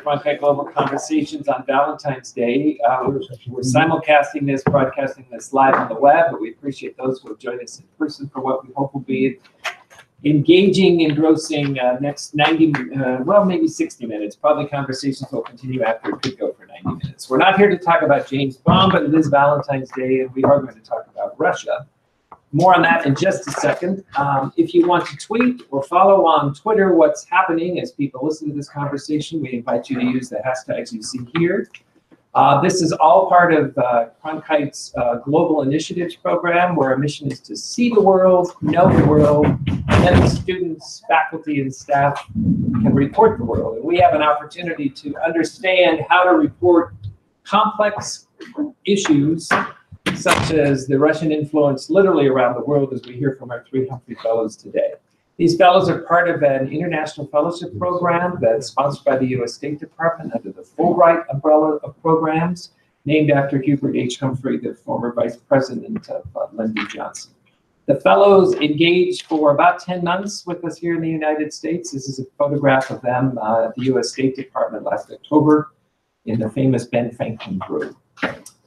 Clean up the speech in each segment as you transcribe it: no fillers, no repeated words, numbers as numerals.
Cronkite Global Conversations on Valentine's Day. We're simulcasting this, broadcasting this live on the web, but we appreciate those who have joined us in person for what we hope will be engaging, engrossing next 90, well, maybe 60 minutes. Probably conversations will continue after it could go for 90 minutes. We're not here to talk about James Bond, but it is Valentine's Day, and we are going to talk about Russia. More on that in just a second. If you want to tweet or follow on Twitter what's happening as people listen to this conversation, we invite you to use the hashtags you see here. This is all part of Cronkite's Global Initiatives program, where our mission is to see the world, know the world, and then the students, faculty, and staff can report the world. And we have an opportunity to understand how to report complex issues such as the Russian influence literally around the world, as we hear from our 3 Humphrey Fellows today. These fellows are part of an international fellowship program that's sponsored by the U.S. State Department under the Fulbright umbrella of programs, named after Hubert H. Humphrey, the former vice president of Lyndon Johnson. The fellows engaged for about 10 months with us here in the United States. This is a photograph of them at the U.S. State Department last October in the famous Ben Franklin Brew.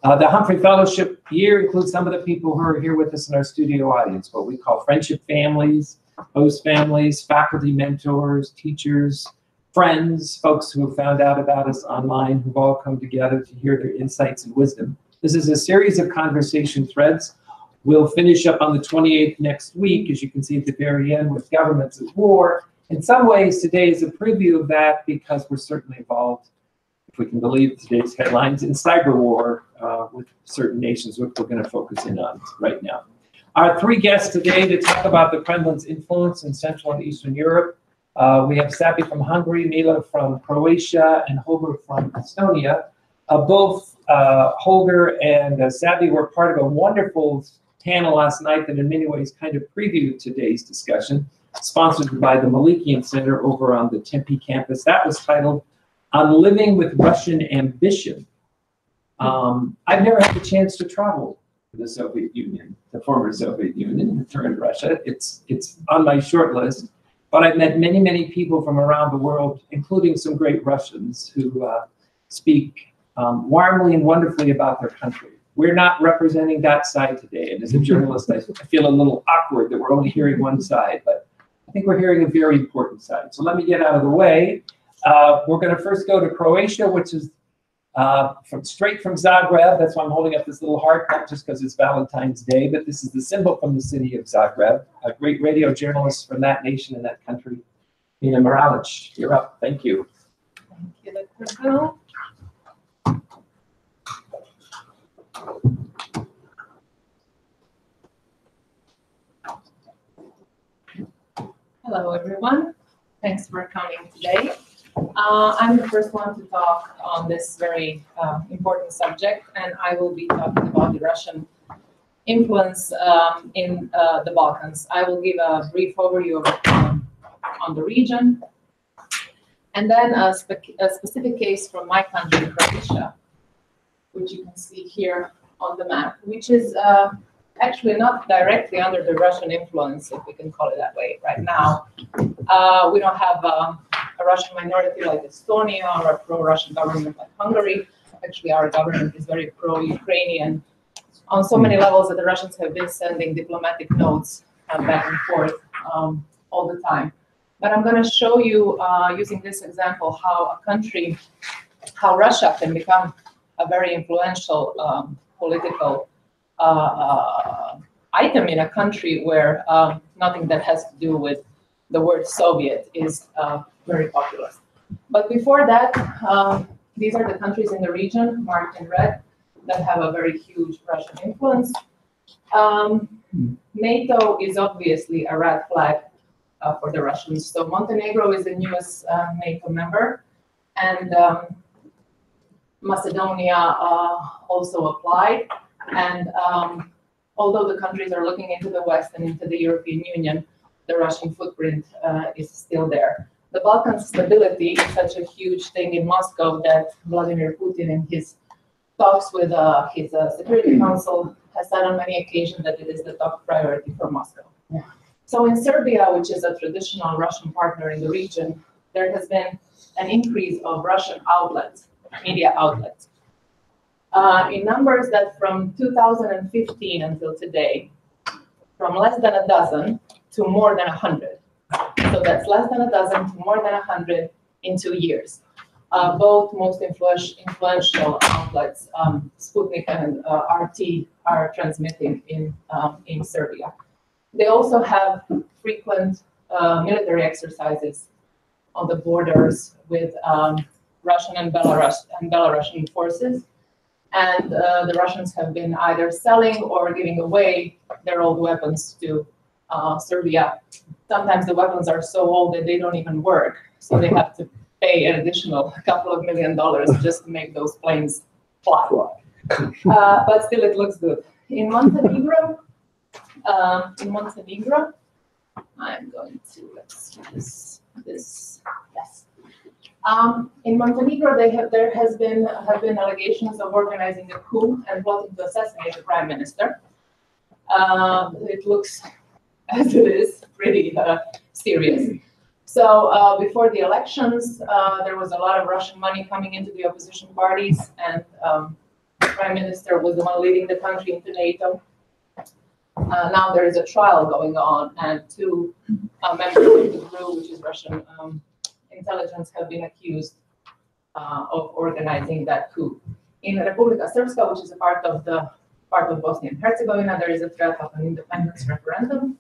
The Humphrey Fellowship year includes some of the people who are here with us in our studio audience, what we call friendship families, host families, faculty mentors, teachers, friends, folks who have found out about us online, who've all come together to hear their insights and wisdom. This is a series of conversation threads. We'll finish up on the 28th next week, as you can see at the very end, with governments at war. In some ways, today is a preview of that because we're certainly involved, if we can believe today's headlines, in cyber war with certain nations, which we're going to focus in on right now. Our 3 guests today to talk about the Kremlin's influence in Central and Eastern Europe. We have Szabi from Hungary, Mila from Croatia, and Holger from Estonia. Both Holger and Szabi were part of a wonderful panel last night that in many ways kind of previewed today's discussion, sponsored by the Malikian Center over on the Tempe campus. That was titled On Living with Russian Ambition. I've never had the chance to travel to the Soviet Union, the former Soviet Union, turned Russia. It's on my short list, but I've met many, many people from around the world, including some great Russians who speak warmly and wonderfully about their country. We're not representing that side today, and as a journalist, I feel a little awkward that we're only hearing one side, but I think we're hearing a very important side. So let me get out of the way. We're going to first go to Croatia, which is straight from Zagreb. That's why I'm holding up this little heart, not just because it's Valentine's Day, but this is the symbol from the city of Zagreb. A great radio journalist from that nation and that country, Mila Moralic. You're up. Thank you. Thank you, Hello, everyone. Thanks for coming today. I'm the first one to talk on this very important subject, and I will be talking about the Russian influence in the Balkans. I will give a brief overview on the region, and then a specific case from my country, Croatia, which you can see here on the map, which is actually not directly under the Russian influence, if we can call it that way, right now. We don't have a Russian minority like Estonia or a pro-Russian government like Hungary. Actually, our government is very pro-Ukrainian on so many levels that the Russians have been sending diplomatic notes back and forth all the time. But I'm going to show you, using this example, how Russia can become a very influential political item in a country where nothing that has to do with the word Soviet is very popular. But before that, these are the countries in the region, marked in red, that have a very huge Russian influence. NATO is obviously a red flag for the Russians. So Montenegro is the newest NATO member, and Macedonia also applied. And although the countries are looking into the West and into the European Union, the Russian footprint is still there. The Balkan stability is such a huge thing in Moscow that Vladimir Putin, in his talks with his Security Council, has said on many occasions that it is the top priority for Moscow. So in Serbia, which is a traditional Russian partner in the region, there has been an increase of Russian outlets, media outlets. In numbers that from 2015 until today, from less than a dozen to more than 100. So that's less than a dozen to more than 100 in 2 years. Both most influential outlets, Sputnik and RT, are transmitting in Serbia. They also have frequent military exercises on the borders with Russian and Belarusian forces. And the Russians have been either selling or giving away their old weapons to Serbia. Sometimes the weapons are so old that they don't even work, so they have to pay an additional couple of $1 million just to make those planes fly. But still, it looks good. In Montenegro, I'm going to, let's use this, yes. In Montenegro, there have been allegations of organizing a coup and plotting to assassinate the prime minister. It looks, as it is, pretty serious. So before the elections, there was a lot of Russian money coming into the opposition parties, and the prime minister was the one leading the country into NATO. Now there is a trial going on, and two members of the GRU, which is Russian intelligence, have been accused of organizing that coup. In Republika Srpska, which is a part of Bosnia and Herzegovina, there is a threat of an independence referendum.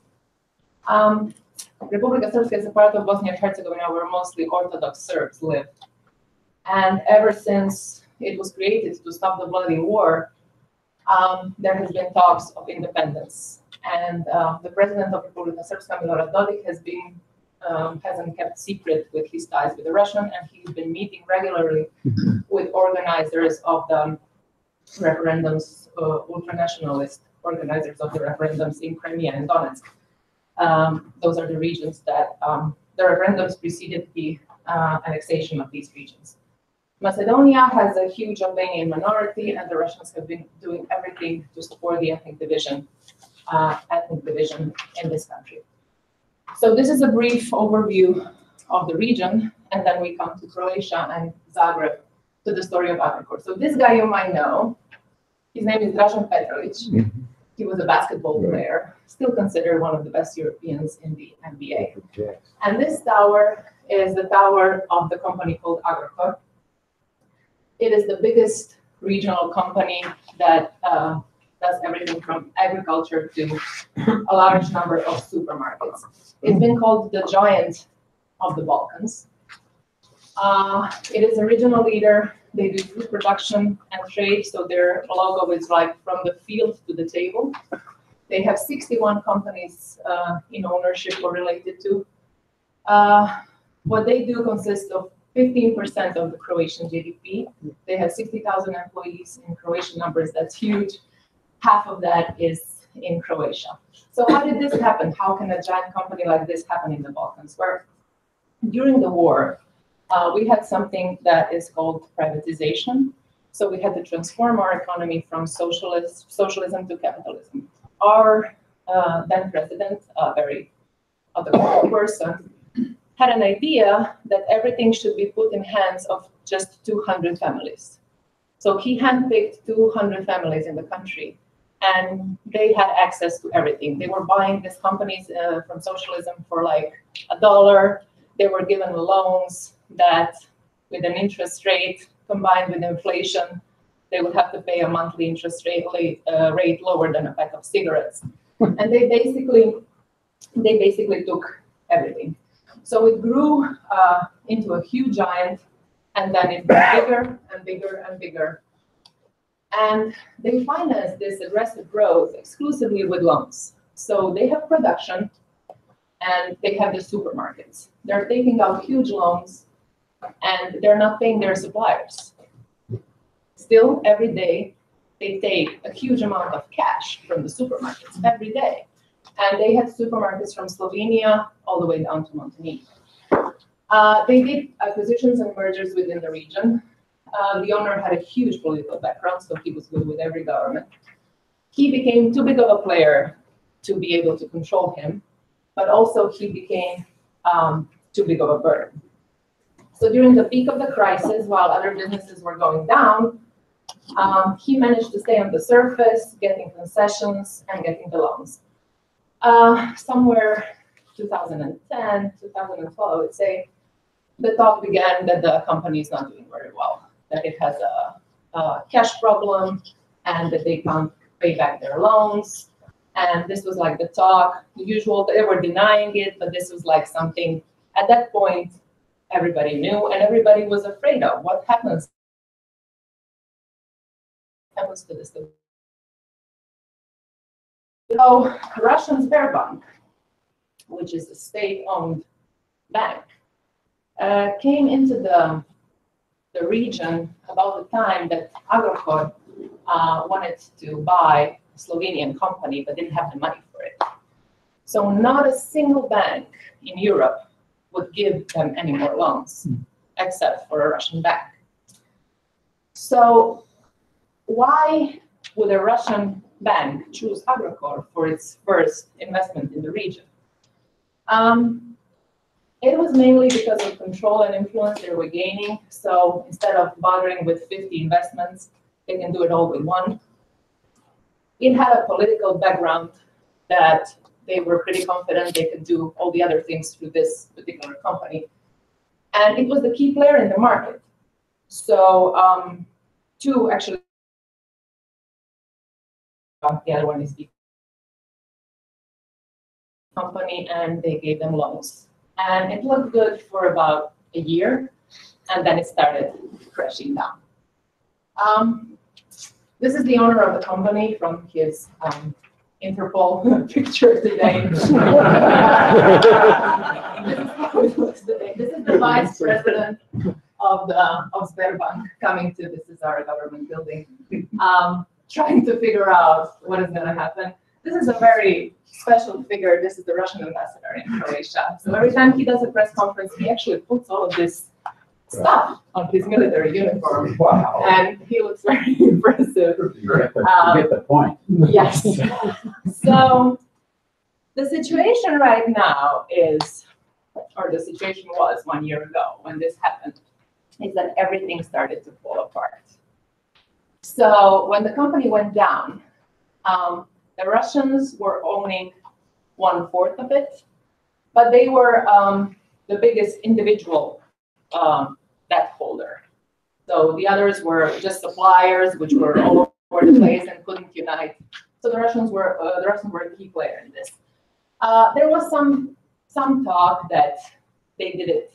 Republika Srpska is a part of Bosnia and Herzegovina where mostly Orthodox Serbs live. And ever since it was created to stop the bloody war, there has been talks of independence. And the president of Republika Srpska, Mila Moralic, hasn't kept secret with his ties with the Russian, and he's been meeting regularly with organizers of the referendums, ultranationalist organizers of the referendums in Crimea and Donetsk. Those are the regions that the referendums preceded the annexation of these regions. Macedonia has a huge Albanian minority, and the Russians have been doing everything to support the ethnic division in this country. So this is a brief overview of the region, and then we come to Croatia and Zagreb, to the story of Agrokor. So this guy you might know, his name is Dražen Petrovic. He was a basketball player, still considered one of the best Europeans in the NBA. And this tower is the tower of the company called Agrokor. It is the biggest regional company that does everything from agriculture to a large number of supermarkets. It's been called the giant of the Balkans. It is a regional leader. They do food production and trade, so their logo is like from the field to the table. They have 61 companies in ownership or related to. What they do consists of 15% of the Croatian GDP. They have 60,000 employees. In Croatian numbers, that's huge. Half of that is in Croatia. So how did this happen? How can a giant company like this happen in the Balkans? Where during the war, we had something that is called privatization. So we had to transform our economy from socialism to capitalism. Our then president, a very other person, had an idea that everything should be put in hands of just 200 families. So he handpicked 200 families in the country, and they had access to everything. They were buying these companies from socialism for like $1. They were given loans that, with an interest rate combined with inflation, they would have to pay a monthly interest rate lower than a pack of cigarettes. And they basically took everything. So it grew into a huge giant, and then it got bigger and bigger and bigger. And they finance this aggressive growth exclusively with loans. So they have production, and they have the supermarkets. They're taking out huge loans, and they're not paying their suppliers. Still, every day, they take a huge amount of cash from the supermarkets, every day. And they had supermarkets from Slovenia all the way down to Montenegro. They did acquisitions and mergers within the region. The owner had a huge political background, so he was good with every government. He became too big of a player to be able to control him, but also he became too big of a burden. So during the peak of the crisis, while other businesses were going down, he managed to stay on the surface, getting concessions and getting the loans. Somewhere 2010, 2012, I would say, the talk began that the company is not doing very well, that it has a cash problem and that they can't pay back their loans. And this was like the talk, the usual, they were denying it, but this was like something at that point everybody knew and everybody was afraid of. What happens to this? So Russian Sberbank, which is a state-owned bank, came into the region about the time that Agrokor wanted to buy a Slovenian company but didn't have the money for it. So not a single bank in Europe would give them any more loans except for a Russian bank. So why would a Russian bank choose Agrokor for its first investment in the region? It was mainly because of control and influence they were gaining. So instead of bothering with 50 investments, they can do it all with one. It had a political background that they were pretty confident they could do all the other things through this particular company. And it was the key player in the market. So two actually, the other one is the company, and they gave them loans. And it looked good for about a year, and then it started crashing down. This is the owner of the company from his Interpol picture today. This is how it looks today. This is the vice president of Sberbank coming to, this is our government building, trying to figure out what is going to happen. This is a very special figure. This is the Russian ambassador in Croatia. So every time he does a press conference, he actually puts all of this stuff on his military uniform. Wow. And he looks very impressive. You get the point. Yes. So the situation right now is, or the situation was 1 year ago when this happened, is that everything started to fall apart. So when the company went down, the Russians were owning 1/4 of it, but they were the biggest individual debt holder. So the others were just suppliers, which were all over the place and couldn't unite. So the Russians were a key player in this. There was some talk that they did it.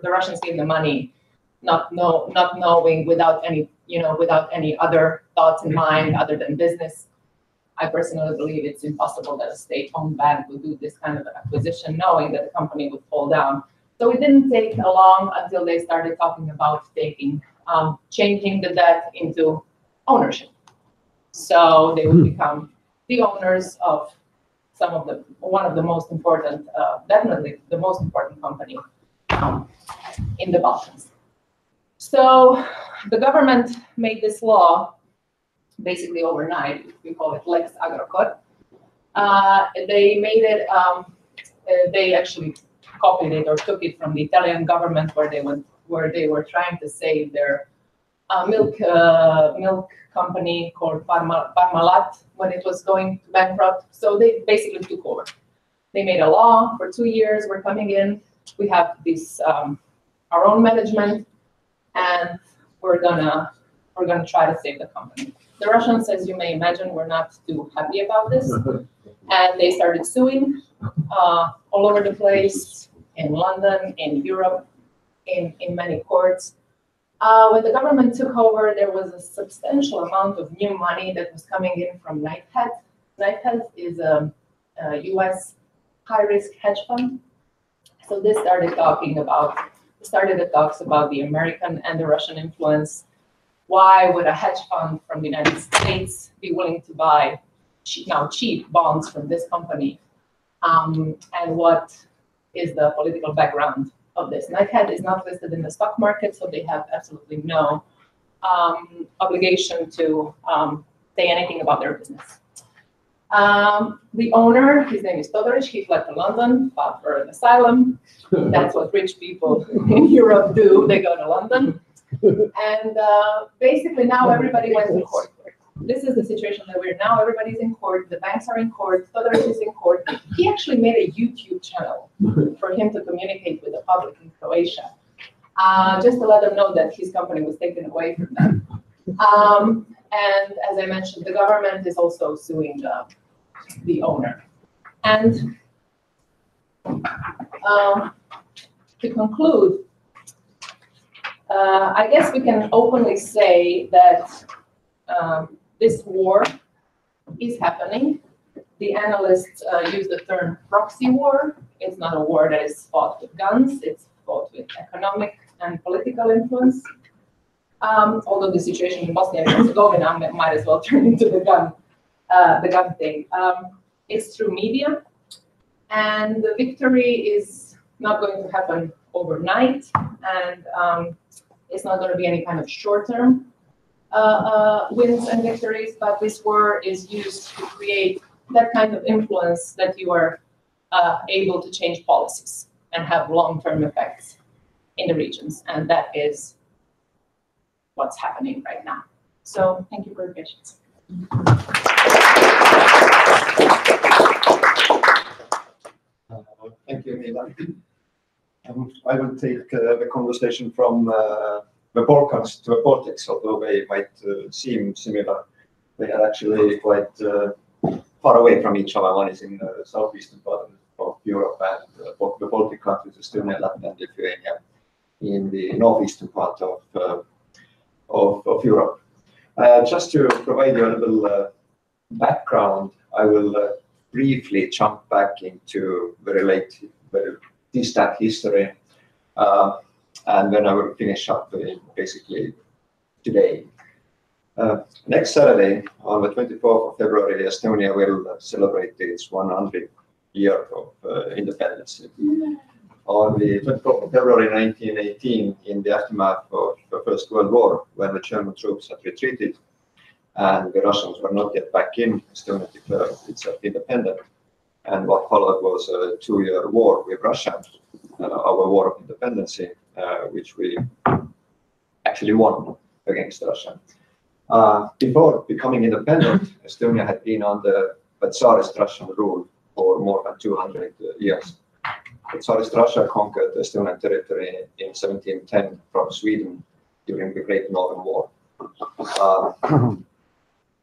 The Russians gave the money, not knowing, without any other thoughts in mind other than business. I personally believe it's impossible that a state-owned bank would do this kind of acquisition, knowing that the company would fall down. So it didn't take long until they started talking about changing the debt into ownership. So they would become the owners of one of the most important, definitely the most important company in the Balkans. So the government made this law basically overnight. We call it Lex Agrokor. They made it. They actually copied it or took it from the Italian government, where they were trying to save their milk company called Parmalat when it was going bankrupt. So they basically took over. They made a law for 2 years. We're coming in. We have this our own management, and we're gonna try to save the company. The Russians, as you may imagine, were not too happy about this, and they started suing all over the place, in London, in Europe, in many courts. When the government took over, there was a substantial amount of new money that was coming in from Knighthead. Knighthead is a US high-risk hedge fund. So this started the talks about the American and the Russian influence. Why would a hedge fund from the United States be willing to buy cheap bonds from this company? And what is the political background of this? Knighthead is not listed in the stock market, so they have absolutely no obligation to say anything about their business. The owner, his name is Todoric, he fled to London, fought for an asylum. That's what rich people in Europe do, they go to London. And basically now everybody went to court. This is the situation that we're now, everybody's in court, the banks are in court, Todoric is in court. He actually made a YouTube channel for him to communicate with the public in Croatia, just to let them know that his company was taken away from them. And as I mentioned, the government is also suing the owner. And to conclude, I guess we can openly say that this war is happening. The analysts use the term proxy war. It's not a war that is fought with guns, it's fought with economic and political influence. Although the situation in Bosnia and Herzegovina might as well turn into the gun thing. It's through media, and the victory is not going to happen overnight, and it's not going to be any kind of short-term wins and victories, but this war is used to create that kind of influence that you are able to change policies and have long-term effects in the regions, and that is what's happening right now. So thank you for your patience. Thank you, Mila. I will take the conversation from the Balkans to the Baltics, although they might seem similar. They are actually quite far away from each other. One is in the southeastern part of Europe, and the Baltic countries, Estonia, Latvia, and Lithuania, in the northeastern part of Europe. Just to provide you a little background, I will briefly jump back into very distant history, and then I will finish up basically today. Next Saturday, on the 24th of February, Estonia will celebrate its 100th year of independence. On the 24th of February 1918, in the aftermath of the First World War, when the German troops had retreated and the Russians were not yet back in, Estonia declared itself independent. And what followed was a 2-year war with Russia, our war of independence, which we actually won against Russia. Before becoming independent, Estonia had been under the Tsarist Russian rule for more than 200 years. The Tsarist Russia conquered Estonian territory in 1710 from Sweden during the Great Northern War.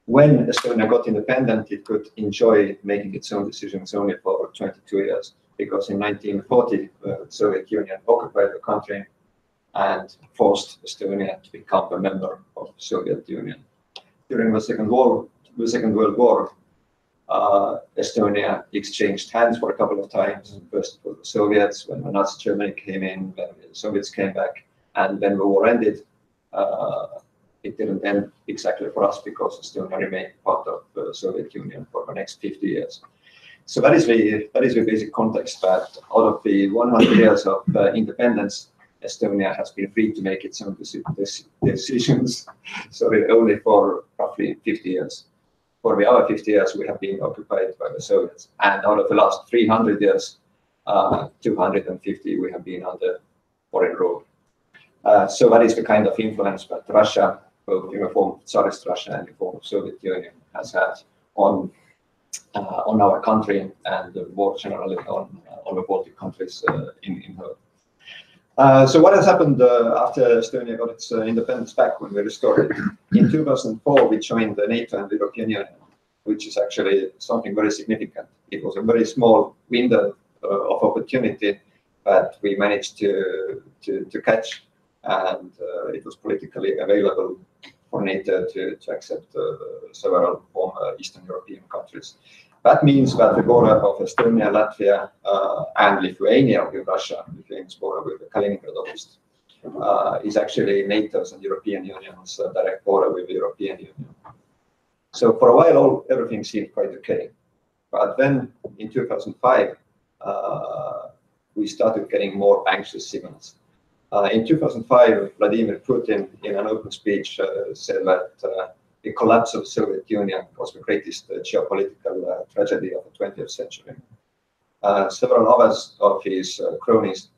When Estonia got independent, it could enjoy making its own decisions only for 22 years, because in 1940, the Soviet Union occupied the country and forced Estonia to become a member of the Soviet Union. During the Second World War, Estonia exchanged hands for a couple of times. First with the Soviets, when the Nazi Germany came in, then the Soviets came back, and when the war ended, it didn't end exactly for us, because Estonia remained part of the Soviet Union for the next 50 years. So that is the basic context, that out of the 100 years of independence, Estonia has been free to make its own decisions, only for roughly 50 years. For the other 50 years, we have been occupied by the Soviets. And out of the last 300 years, 250 we have been under foreign rule. So that is the kind of influence that Russia, both in the form of Tsarist Russia and in the form of Soviet Union, has had on our country, and more generally on the Baltic countries in her. So what has happened after Estonia got its independence back, when we restored it? In 2004, we joined the NATO and the European Union, which is actually something very significant. It was a very small window of opportunity that we managed to catch, and it was politically available for NATO to accept several former Eastern European countries. That means that the border of Estonia, Latvia, and Lithuania with Russia, Lithuania's border with the Kaliningrad Oblast, is actually NATO's and European Union's direct border with the European Union. So for a while, everything seemed quite okay. But then in 2005, we started getting more anxious signals. In 2005, Vladimir Putin, in an open speech, said that the collapse of the Soviet Union was the greatest geopolitical tragedy of the 20th century. Several others of his cronies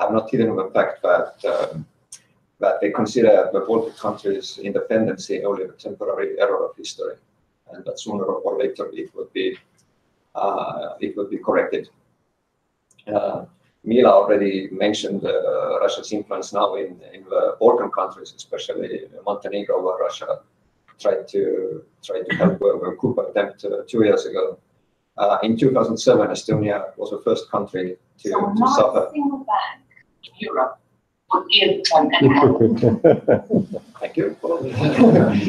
have not hidden the fact that they consider the Baltic countries' independence only a temporary error of history, and that sooner or later it would be corrected. Mila already mentioned Russia's influence now in the Balkan countries, especially Montenegro, where Russia tried to help the coup attempt 2 years ago. In 2007, Estonia was the first country to suffer. Single bank in Europe would give an Thank you.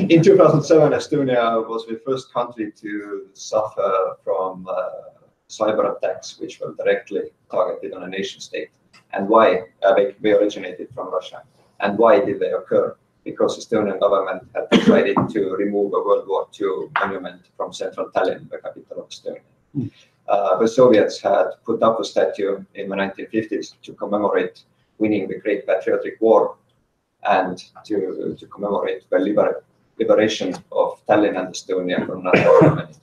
In 2007, Estonia was the first country to suffer from cyber attacks, which were directly targeted on a nation state. And why? They originated from Russia. And why did they occur? Because the Estonian government had decided to remove a World War II monument from central Tallinn, the capital of Estonia. The Soviets had put up a statue in the 1950s to commemorate winning the Great Patriotic War and to commemorate the liberation of Tallinn and Estonia from Nazi Germany.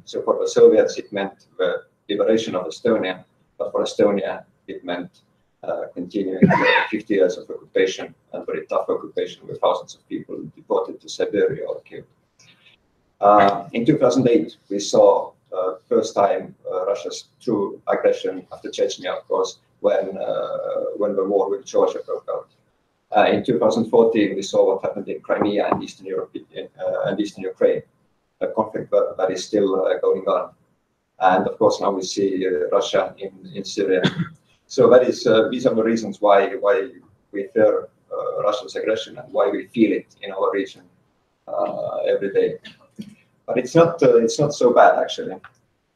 So for the Soviets, it meant the liberation of Estonia, but for Estonia, it meant continuing 50 years of occupation, and very tough occupation with thousands of people deported to Siberia or killed. In 2008, we saw first time Russia's true aggression after Chechnya, of course, when the war with Georgia broke out. In 2014, we saw what happened in Crimea and Eastern Europe and Eastern Ukraine, a conflict that is still going on. And of course, now we see Russia in Syria. So that is these are the reasons why we fear Russia's aggression and why we feel it in our region every day. But it's not so bad actually.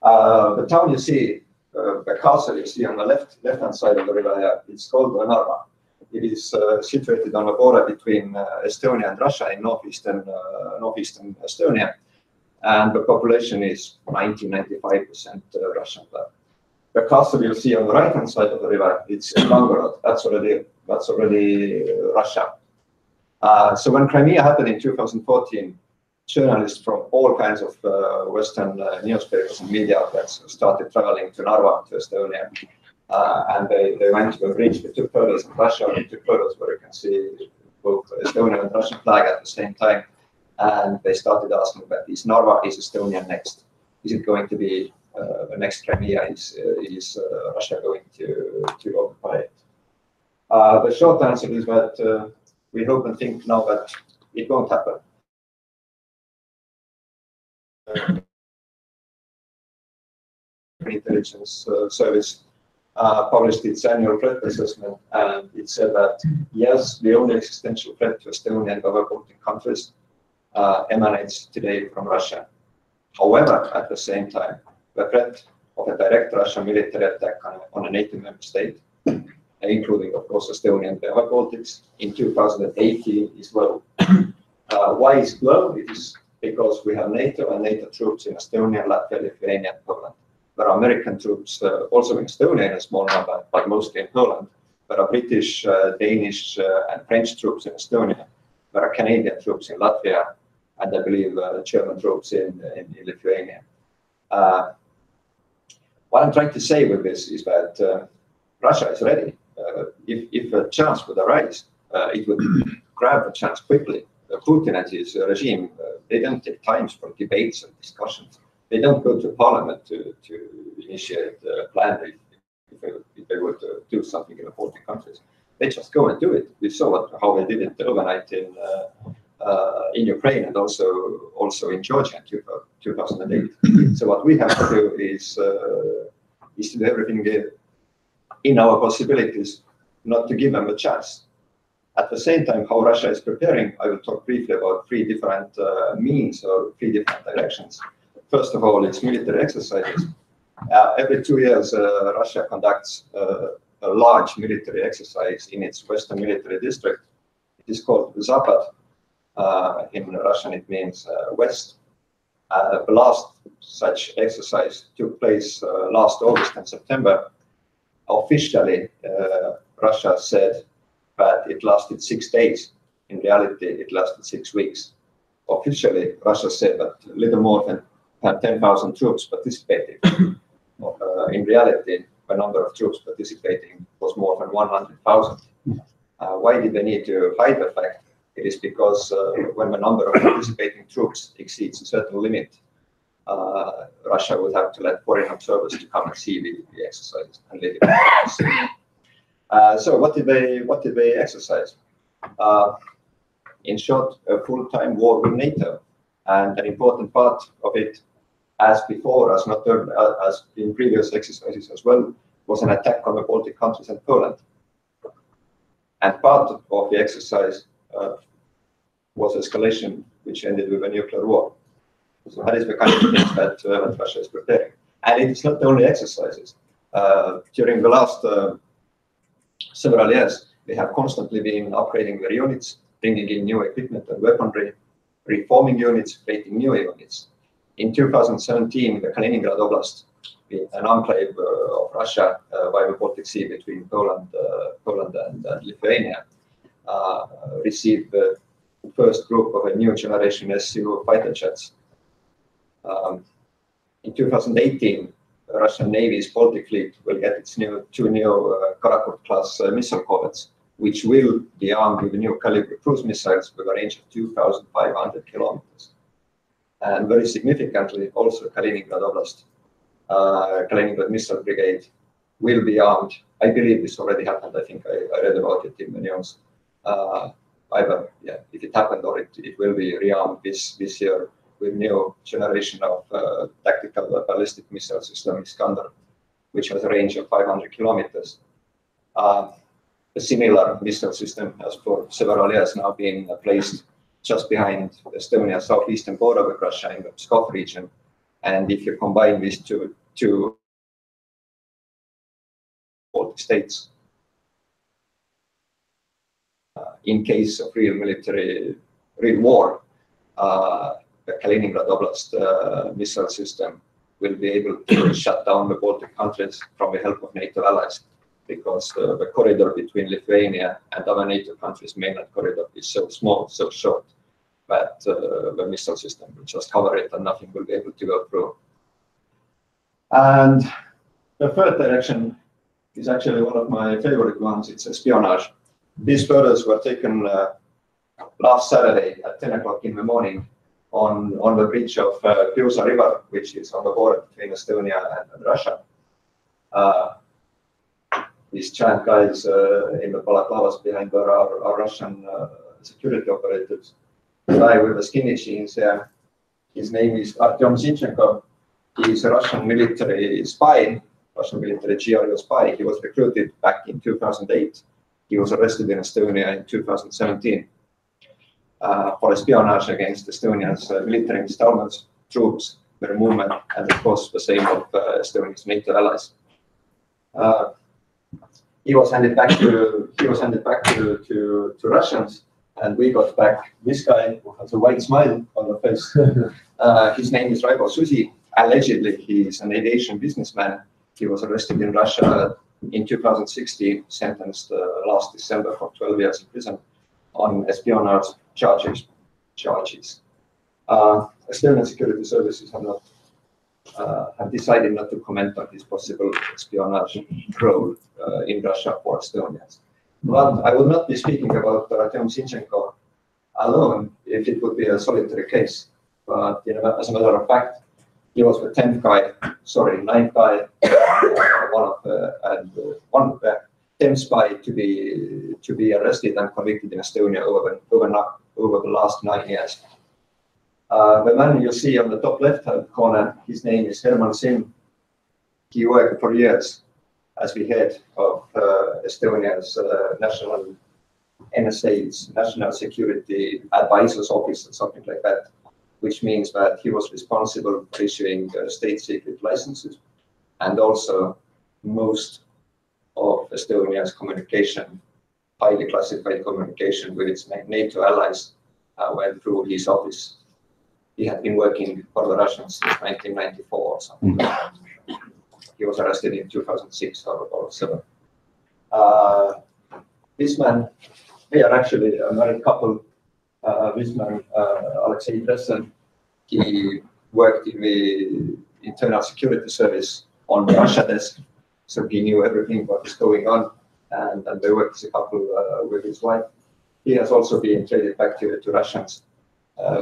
The town you see, the castle you see on the left-hand side of the river here, it's called Narva. It is situated on the border between Estonia and Russia in northeastern Estonia, and the population is 95% Russian. The castle you see on the right-hand side of the river, it's Belgorod. That's already Russia. So when Crimea happened in 2014, journalists from all kinds of Western newspapers and media outlets started traveling to Narva, to Estonia. And they went to the bridge, they took photos of Russia, they took photos where you can see both Estonian and Russian flag at the same time. And they started asking that is Narva, is Estonia next? Is it going to be the next Crimea? Is Russia going to occupy it? The short answer is that we hope and think now that it won't happen. Intelligence Service published its annual threat assessment, and it said that yes, the only existential threat to Estonia and other Baltic countries emanates today from Russia. However, at the same time, the threat of a direct Russian military attack on a NATO member state, including, of course, Estonia and the other Baltics, in 2018 is low. Why is it low? It is because we have NATO and NATO troops in Estonia, Latvia, Lithuania, and Poland. There are American troops also in Estonia in a small number, but mostly in Poland. There are British, Danish, and French troops in Estonia. There are Canadian troops in Latvia, and I believe German troops in Lithuania. What I'm trying to say with this is that Russia is ready. If a chance would arise, it would grab the chance quickly. Putin and his regime, they don't take times for debates and discussions. They don't go to parliament to initiate a plan if they were to do something in the Baltic countries. They just go and do it. We saw how they did it overnight in Ukraine and also in Georgia in 2008. So what we have to do is to do everything in our possibilities not to give them a chance. At the same time, how Russia is preparing, I will talk briefly about three different means or three different directions. First of all, it's military exercises. Every 2 years, Russia conducts a large military exercise in its western military district. It is called Zapad. In Russian, it means west. The last such exercise took place last August and September. Officially, Russia said that it lasted 6 days. In reality, it lasted 6 weeks. officially, Russia said that a little more than 10,000 troops participated. In reality, the number of troops participating was more than 100,000. Why did they need to hide the fact? It is because when the number of participating troops exceeds a certain limit, Russia would have to let foreign observers to come and see the exercise and leave it. So what did they exercise? In short, a full-time war with NATO, and an important part of it, as before, as in previous exercises as well, was an attack on the Baltic countries and Poland. And part of the exercise was escalation, which ended with a nuclear war. So that is the kind of things that Russia is preparing. And it is not only exercises. During the last several years, they have constantly been upgrading their units, bringing in new equipment and weaponry, reforming units, creating new units. In 2017, the Kaliningrad Oblast, an enclave of Russia by the Baltic Sea between Poland and Lithuania, received the first group of a new generation Su fighter jets. In 2018, the Russian Navy's Baltic Fleet will get its two new Karakurt-class missile corvettes, which will be armed with new caliber cruise missiles with a range of 2,500 kilometers. And very significantly, also Kaliningrad Oblast, Kaliningrad Missile Brigade will be armed. I believe this already happened. I think I read about it in the news. Either, if it happened or it will be rearmed this year with new generation of tactical ballistic missile system Iskander, which has a range of 500 kilometers. A similar missile system has for several years now been placed just behind Estonia's southeastern border with Russia in the Pskov region. And if you combine these two Baltic states, in case of real war, the Kaliningrad Oblast missile system will be able to shut down the Baltic countries from the help of NATO allies, because the corridor between Lithuania and other NATO countries, mainland corridor, is so small, so short, that the missile system will just cover it and nothing will be able to go through. And the third direction is actually one of my favorite ones. It's espionage. These photos were taken last Saturday at 10 o'clock in the morning on the bridge of Piusa River, which is on the border between Estonia and Russia. These giant guys in the balaclavas behind there are Russian security operators. The guy with the skinny jeans there, his name is Artyom Zinchenko. He is a Russian military spy, Russian military GRU spy. He was recruited back in 2008. He was arrested in Estonia in 2017 for espionage against Estonia's military installments, troops, their movement, and of course the same of Estonia's NATO allies. He was handed back to Russians, and we got back this guy who has a white smile on the face. His name is Raivo Susi. Allegedly, he is an aviation businessman. He was arrested in Russia in 2016, sentenced last December for 12 years in prison on espionage charges. Estonian security services have decided not to comment on his possible espionage role in Russia for Estonians. But I would not be speaking about Artyom Zinchenko alone if it would be a solitary case. But as a matter of fact, he was the ninth guy, one of the 10 spy to be arrested and convicted in Estonia over the last 9 years. The man you see on the top left-hand corner, his name is Herman Sim. He worked for years as the head of Estonia's national NSA's National Security Advisor's Office or something like that, which means that he was responsible for issuing state secret licenses, and also most of Estonia's communication, highly classified communication with its NATO allies, went through his office. He had been working for the Russians since 1994 or something like that. He was arrested in 2006 or 7. This man, they are actually a married couple. this man, Alexei Dresden, he worked in the Internal Security Service on the Russia desk, so he knew everything what was going on, and they worked as a couple with his wife. He has also been traded back to Russians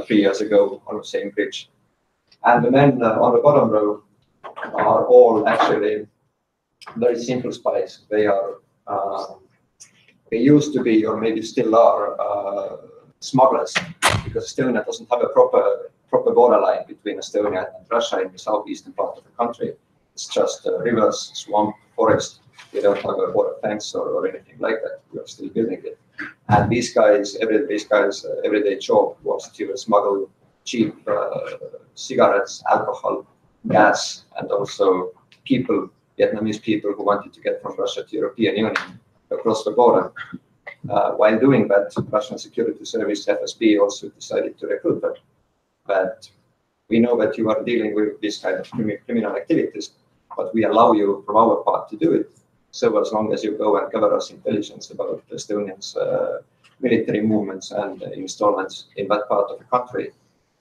3 years ago on the same bridge. And the men on the bottom row are all actually very simple spies. They are, they used to be, or maybe still are, smugglers, because Estonia doesn't have a proper borderline between Estonia and Russia in the southeastern part of the country. It's just rivers, swamp, forest. We don't have a border fence or anything like that. We are still building it. And these guys' everyday job was to smuggle cheap cigarettes, alcohol, gas, and also people, Vietnamese people who wanted to get from Russia to European Union across the border. While doing that, Russian Security Service, FSB, also decided to recruit them. But we know that you are dealing with this kind of criminal activities, but we allow you from our part to do it. So as long as you go and gather us intelligence about Estonians' military movements and installments in that part of the country,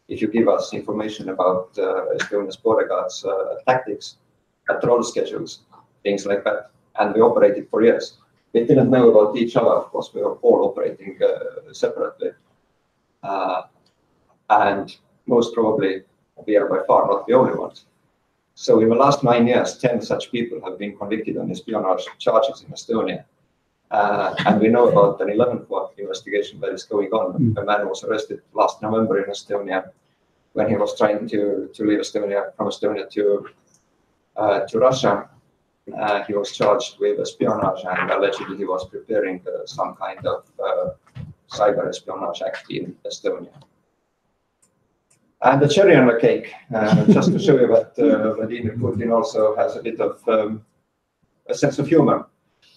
if you give us information about Estonia's border guards' tactics, patrol schedules, things like that, and we operated for years. We didn't know about each other, of course, we were all operating separately. And most probably, we are by far not the only ones. So in the last 9 years, 10 such people have been convicted on espionage charges in Estonia. And we know about an 11th investigation that is going on. A man was arrested last November in Estonia when he was trying to leave Estonia, from Estonia to Russia. He was charged with espionage, and allegedly he was preparing some kind of cyber espionage act in Estonia. And the cherry on the cake, just to show you that Vladimir Putin also has a bit of a sense of humor.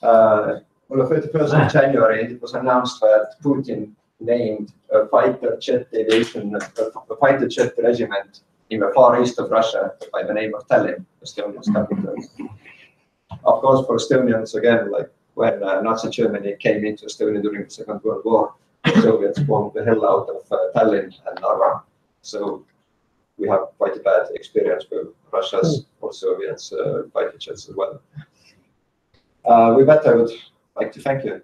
On the 31st of January, it was announced that Putin named a fighter jet aviation, a fighter jet regiment in the far east of Russia by the name of Tallinn, Estonia's capital. Of course, for Estonians, again, like when Nazi Germany came into Estonia during the Second World War, the Soviets bombed the hell out of Tallinn and Narva. So we have quite a bad experience with Russia's or Soviets fighter jets as well. With that, I would like to thank you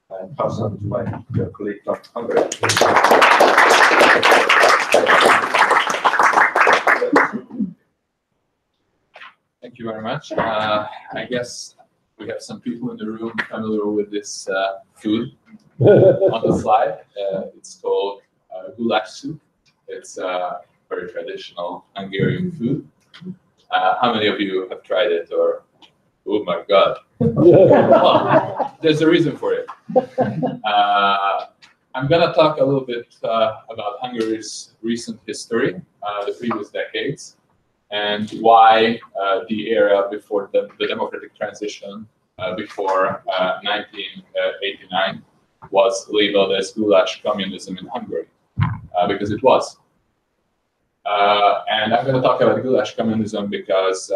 and pass on to my colleague from Hungary. Thank you very much. I guess we have some people in the room familiar with this food on the slide. It's called goulash soup. It's very traditional Hungarian food. How many of you have tried it, or, oh my God? Well, there's a reason for it. I'm going to talk a little bit about Hungary's recent history, the previous decades, and why the era before the democratic transition, before 1989, was labeled as goulash communism in Hungary, because it was. And I'm going to talk about goulash communism because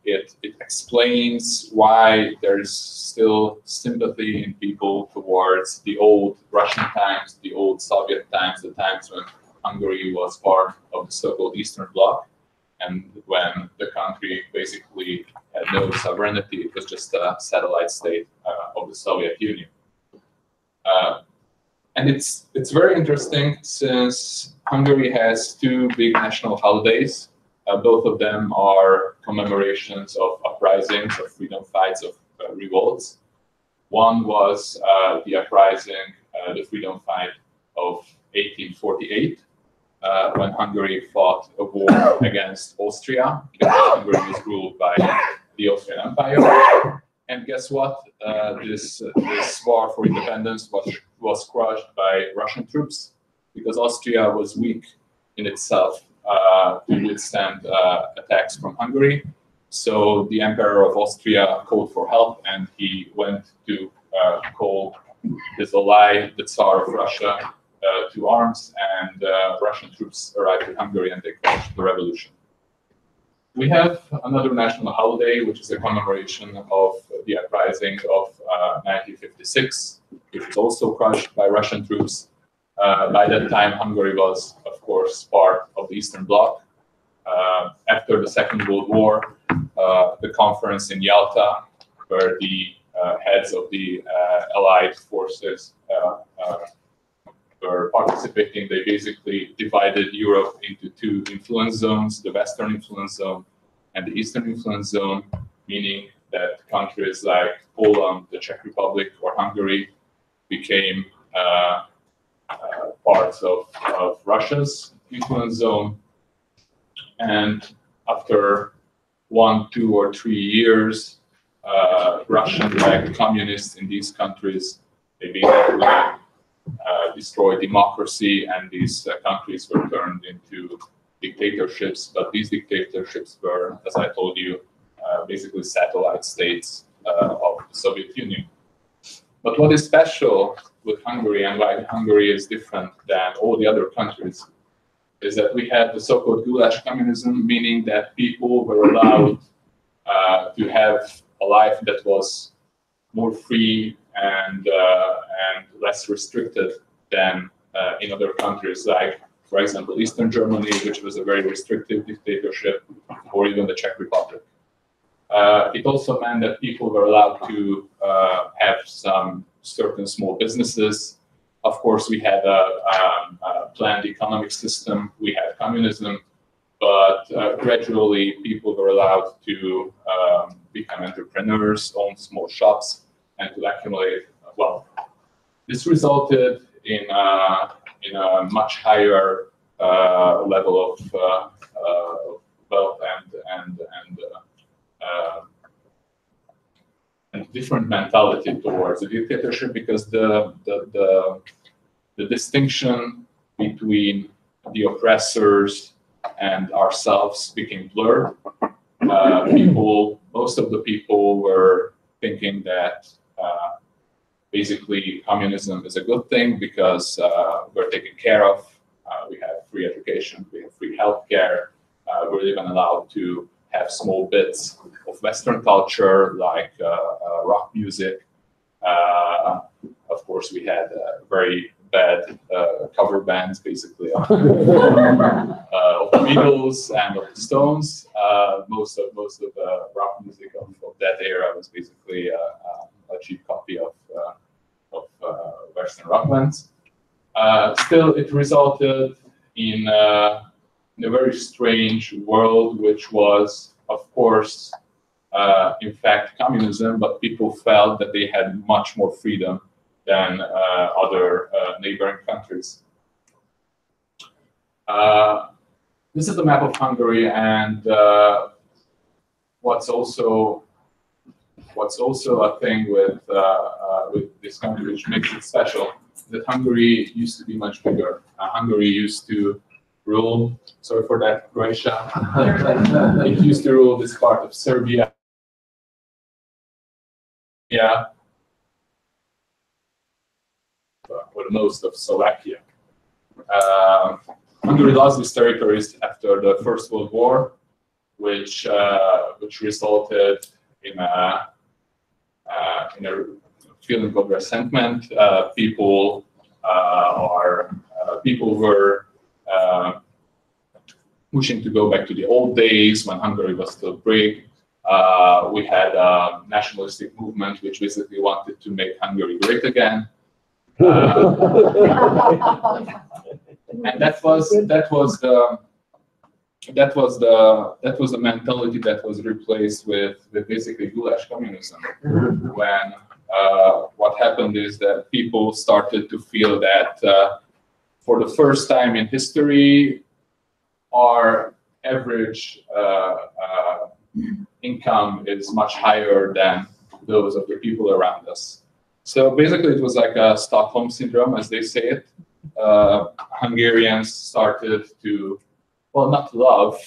it explains why there's still sympathy in people towards the old Russian times, the old Soviet times, the times when Hungary was part of the so-called Eastern Bloc, and when the country basically had no sovereignty. It was just a satellite state of the Soviet Union. And it's very interesting since Hungary has two big national holidays. Both of them are commemorations of uprisings, of freedom fights, of revolts. One was the uprising, the freedom fight of 1848, when Hungary fought a war against Austria, because Hungary was ruled by the Austrian Empire. And guess what? This war for independence was crushed by Russian troops, because Austria was weak in itself to withstand attacks from Hungary. So the Emperor of Austria called for help, and he went to call his ally, the Tsar of Russia, to arms, and Russian troops arrived in Hungary and they crushed the revolution. We have another national holiday, which is a commemoration of the uprising of 1956, which was also crushed by Russian troops. By that time, Hungary was, of course, part of the Eastern Bloc. After the Second World War, the conference in Yalta, where the heads of the Allied forces were participating, they basically divided Europe into two influence zones, the Western influence zone and the Eastern influence zone, meaning that countries like Poland, the Czech Republic, or Hungary became parts of Russia's influence zone. And after 1, 2, or 3 years, Russian-backed communists in these countries, they basically destroyed democracy, and these countries were turned into dictatorships. But these dictatorships were, as I told you, basically satellite states of the Soviet Union. But what is special with Hungary and why Hungary is different than all the other countries is that we had the so-called goulash communism, meaning that people were allowed to have a life that was more free and less restricted than in other countries, like, for example, Eastern Germany, which was a very restrictive dictatorship, or even the Czech Republic. It also meant that people were allowed to have some certain small businesses. Of course, we had a planned economic system, we had communism, but gradually people were allowed to become entrepreneurs, own small shops, and to accumulate wealth. This resulted in a much higher level of wealth and different mentality towards the dictatorship, because the distinction between the oppressors and ourselves became blurred. Most of the people were thinking that basically communism is a good thing because we're taken care of. We have free education, we have free healthcare. We're even allowed to have small bits of Western culture, like rock music. Of course, we had very bad cover bands, basically, of the Beatles and of the Stones. Most of the rock music of that era was basically a cheap copy of Western rock bands. Still, it resulted in a very strange world, which was, of course, in fact, communism, but people felt that they had much more freedom than other neighboring countries. This is the map of Hungary, and what's also a thing with this country which makes it special, that Hungary used to be much bigger. Hungary used to rule, sorry for that, Croatia. It used to rule this part of Serbia. Yeah. Or most of Slovakia. Hungary lost these territories after the First World War, which resulted in a feeling of resentment. People were pushing to go back to the old days when Hungary was still big. We had a nationalistic movement which basically wanted to make Hungary great again. And that was the mentality that was replaced with basically goulash communism. When what happened is that people started to feel that for the first time in history, our average income is much higher than those of the people around us. So basically, it was like a Stockholm syndrome, as they say it. Hungarians started to, well, not love,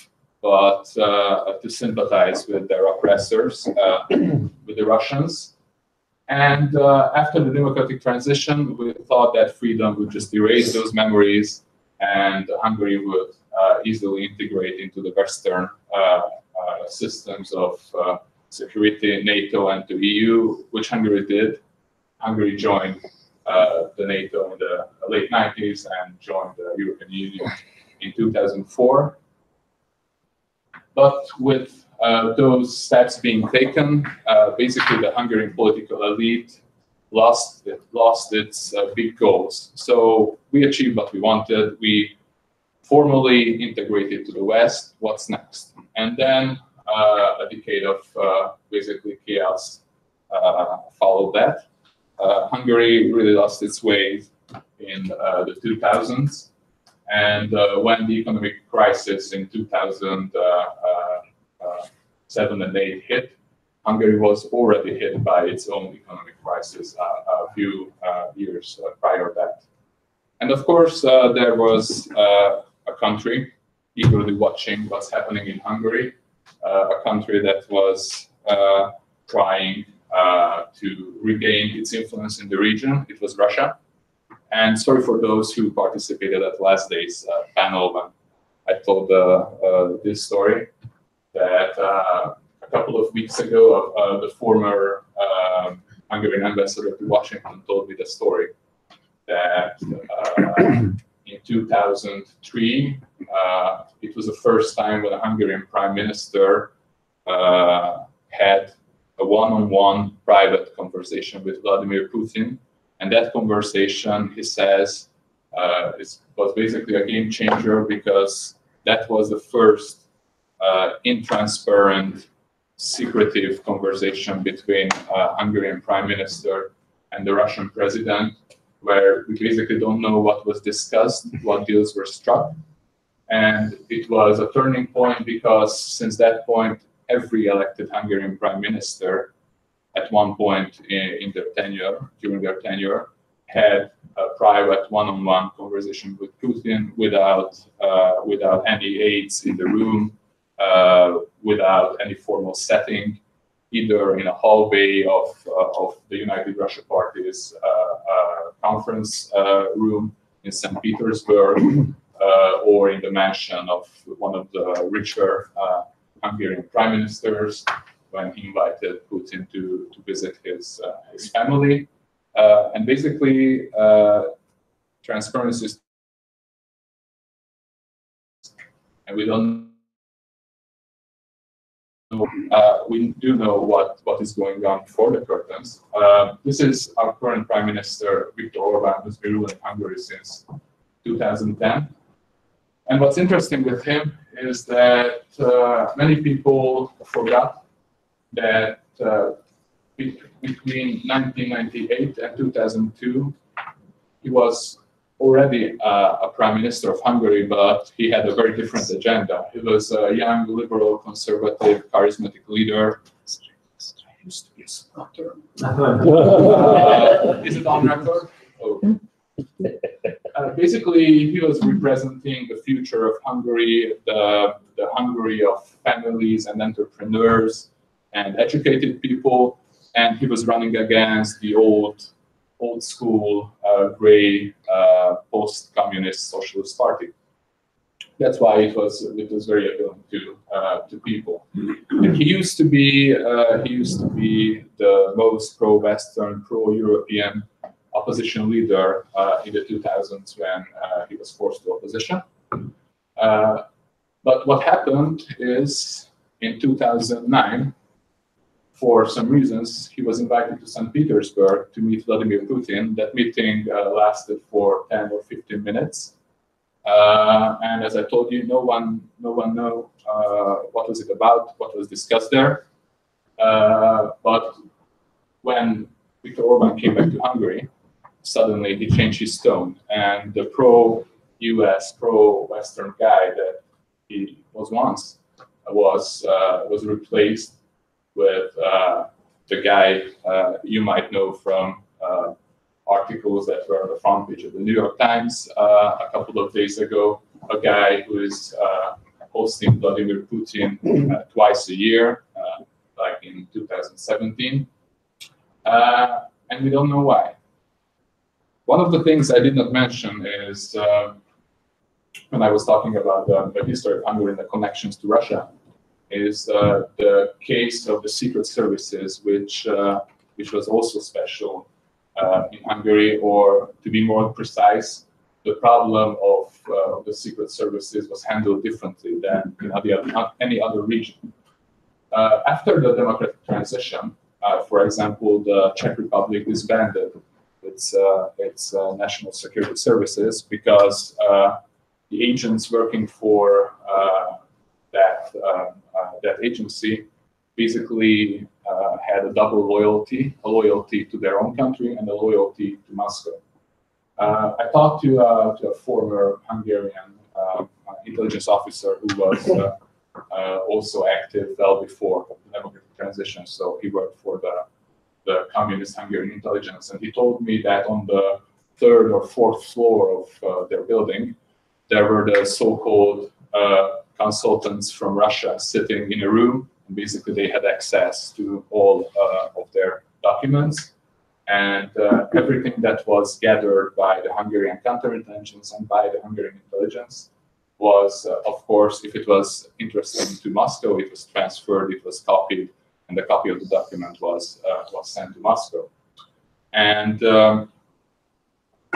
but to sympathize with their oppressors, with the Russians. And after the democratic transition, we thought that freedom would just erase those memories, and Hungary would easily integrate into the Western systems of security, NATO, and the EU, which Hungary did. Hungary joined the NATO in the late 90s and joined the European Union in 2004. But with those steps being taken, basically the Hungarian political elite lost its big goals. So we achieved what we wanted. We formally integrated to the West. What's next? And then a decade of basically chaos followed that. Hungary really lost its way in the 2000s. And when the economic crisis in 2007 and 8 hit, Hungary was already hit by its own economic crisis a few years prior to that. And of course, there was a country eagerly watching what's happening in Hungary, a country that was trying to regain its influence in the region. It was Russia. And sorry for those who participated at last day's panel when I told this story, that a couple of weeks ago, the former Hungarian ambassador to Washington told me the story that in 2003, it was the first time when a Hungarian prime minister had a one-on-one private conversation with Vladimir Putin. And that conversation, he says, was basically a game changer because that was the first intransparent, secretive conversation between Hungarian prime minister and the Russian president, where we basically don't know what was discussed, what deals were struck. And it was a turning point because since that point, every elected Hungarian prime minister at one point in their tenure, during their tenure, had a private one-on-one conversation with Putin without any aides in the room, without any formal setting, either in a hallway of the United Russia Party's conference room in St. Petersburg, or in the mansion of one of the richer Hungarian prime ministers, when he invited Putin to visit his family. And basically, transparency is, and we don't know, we do know what is going on before the curtains. This is our current prime minister, Viktor Orbán, who's been ruling Hungary since 2010. And what's interesting with him is that many people forgot that between 1998 and 2002, he was already a prime minister of Hungary, but he had a very different agenda. He was a young, liberal, conservative, charismatic leader. Used to be a supporter. Is it on record? Oh. Basically, he was representing the future of Hungary, the Hungary of families and entrepreneurs and educated people, and he was running against the old school, gray, post-communist socialist party. That's why it was very appealing to people. And he used to be the most pro-Western, pro-European opposition leader in the 2000s when he was forced to opposition. But what happened is in 2009, for some reasons, he was invited to St. Petersburg to meet Vladimir Putin. That meeting lasted for 10 or 15 minutes. And as I told you, no one knew what was it about, what was discussed there. But when Viktor Orbán came back to Hungary, suddenly he changed his tone, and the pro-US, pro-Western guy that he was once was replaced with the guy you might know from articles that were on the front page of the New York Times a couple of days ago, a guy who is hosting Vladimir Putin twice a year, like in 2017. And we don't know why. One of the things I did not mention is when I was talking about the history of Hungary and the connections to Russia, is the case of the secret services, which was also special in Hungary, or to be more precise, the problem of the secret services was handled differently than in any other region. After the democratic transition, for example, the Czech Republic disbanded its national security services because the agents working for that agency basically had a double loyalty, a loyalty to their own country and a loyalty to Moscow. I talked to a former Hungarian intelligence officer who was also active well before the democratic transition. So he worked for the communist Hungarian intelligence, and he told me that on the third or fourth floor of their building, there were the so-called consultants from Russia sitting in a room, and basically they had access to all of their documents, and everything that was gathered by the Hungarian counterintelligence and by the Hungarian intelligence was, of course, if it was interesting to Moscow, it was transferred, it was copied, and the copy of the document was sent to Moscow. And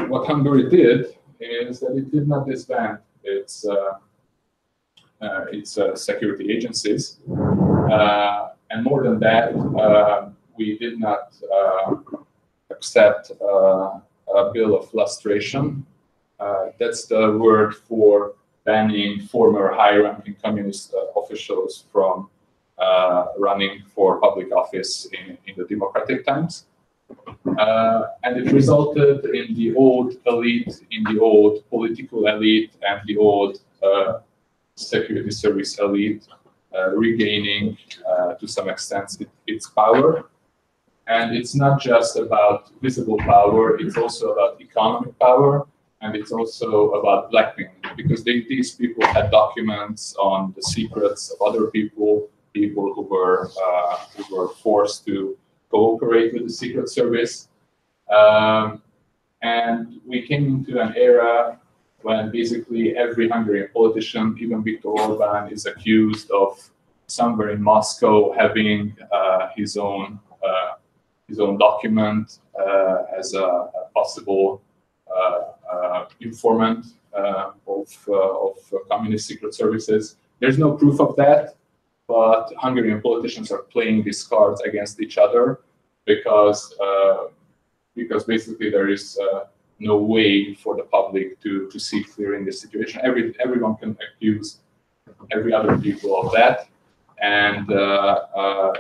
what Hungary did is that it did not disband its security agencies, and more than that, we did not accept a bill of lustration. That's the word for banning former high-ranking communist officials from running for public office in the democratic times. And it resulted in the old elite, in the old political elite, and the old security service elite regaining, to some extent, its power. And it's not just about visible power, it's also about economic power, and it's also about blackmailing, because these people had documents on the secrets of other people who were forced to cooperate with the Secret Service. And we came into an era when basically every Hungarian politician, even Viktor Orbán, is accused of somewhere in Moscow having his own document as a possible informant of communist secret services. There's no proof of that, but Hungarian politicians are playing these cards against each other because basically there is no way for the public to see clear in this situation. Everyone can accuse every other people of that, and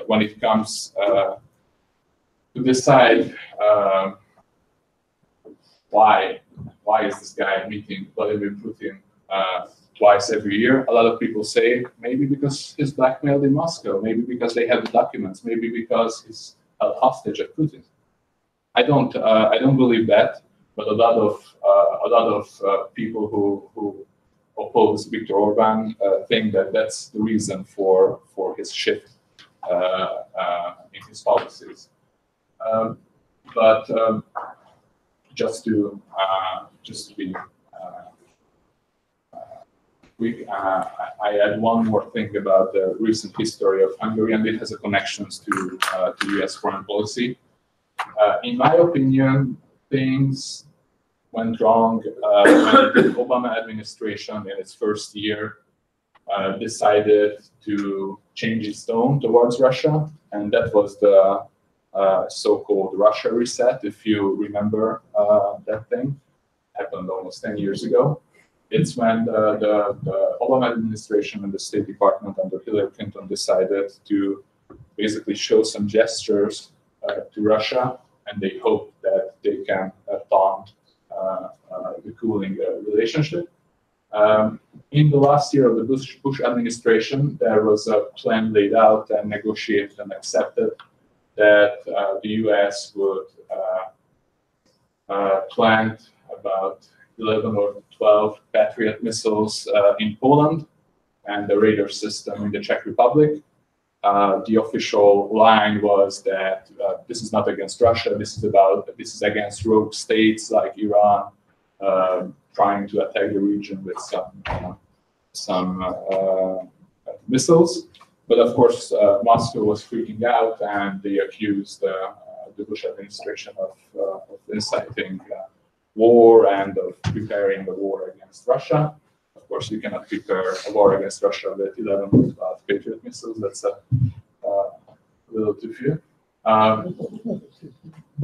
when it comes to decide why is this guy meeting Vladimir Putin twice every year, a lot of people say maybe because he's blackmailed in Moscow, maybe because they have the documents, maybe because he's held hostage at Putin. I don't believe that, but a lot of people who oppose Viktor Orbán think that that's the reason for his shift in his policies. But just to be quick, I add one more thing about the recent history of Hungary, and it has a connections to U.S. foreign policy. In my opinion, things went wrong when the Obama administration in its first year decided to change its tone towards Russia, and that was the so-called Russia reset, if you remember that thing. Happened almost 10 years ago. It's when the Obama administration and the State Department under Hillary Clinton decided to basically show some gestures to Russia, and they hope that they can taunt the cooling relationship. In the last year of the Bush administration, there was a plan laid out and negotiated and accepted that the U.S. would plant about 11 or 12 Patriot missiles in Poland and the radar system in the Czech Republic. The official line was that this is not against Russia. This is against rogue states like Iran trying to attack the region with some missiles. But of course, Moscow was freaking out, and they accused the the Bush administration of inciting war and of preparing a war against Russia. Of course, you cannot prepare a war against Russia with 11 or 12 Patriot missiles. That's a little too few.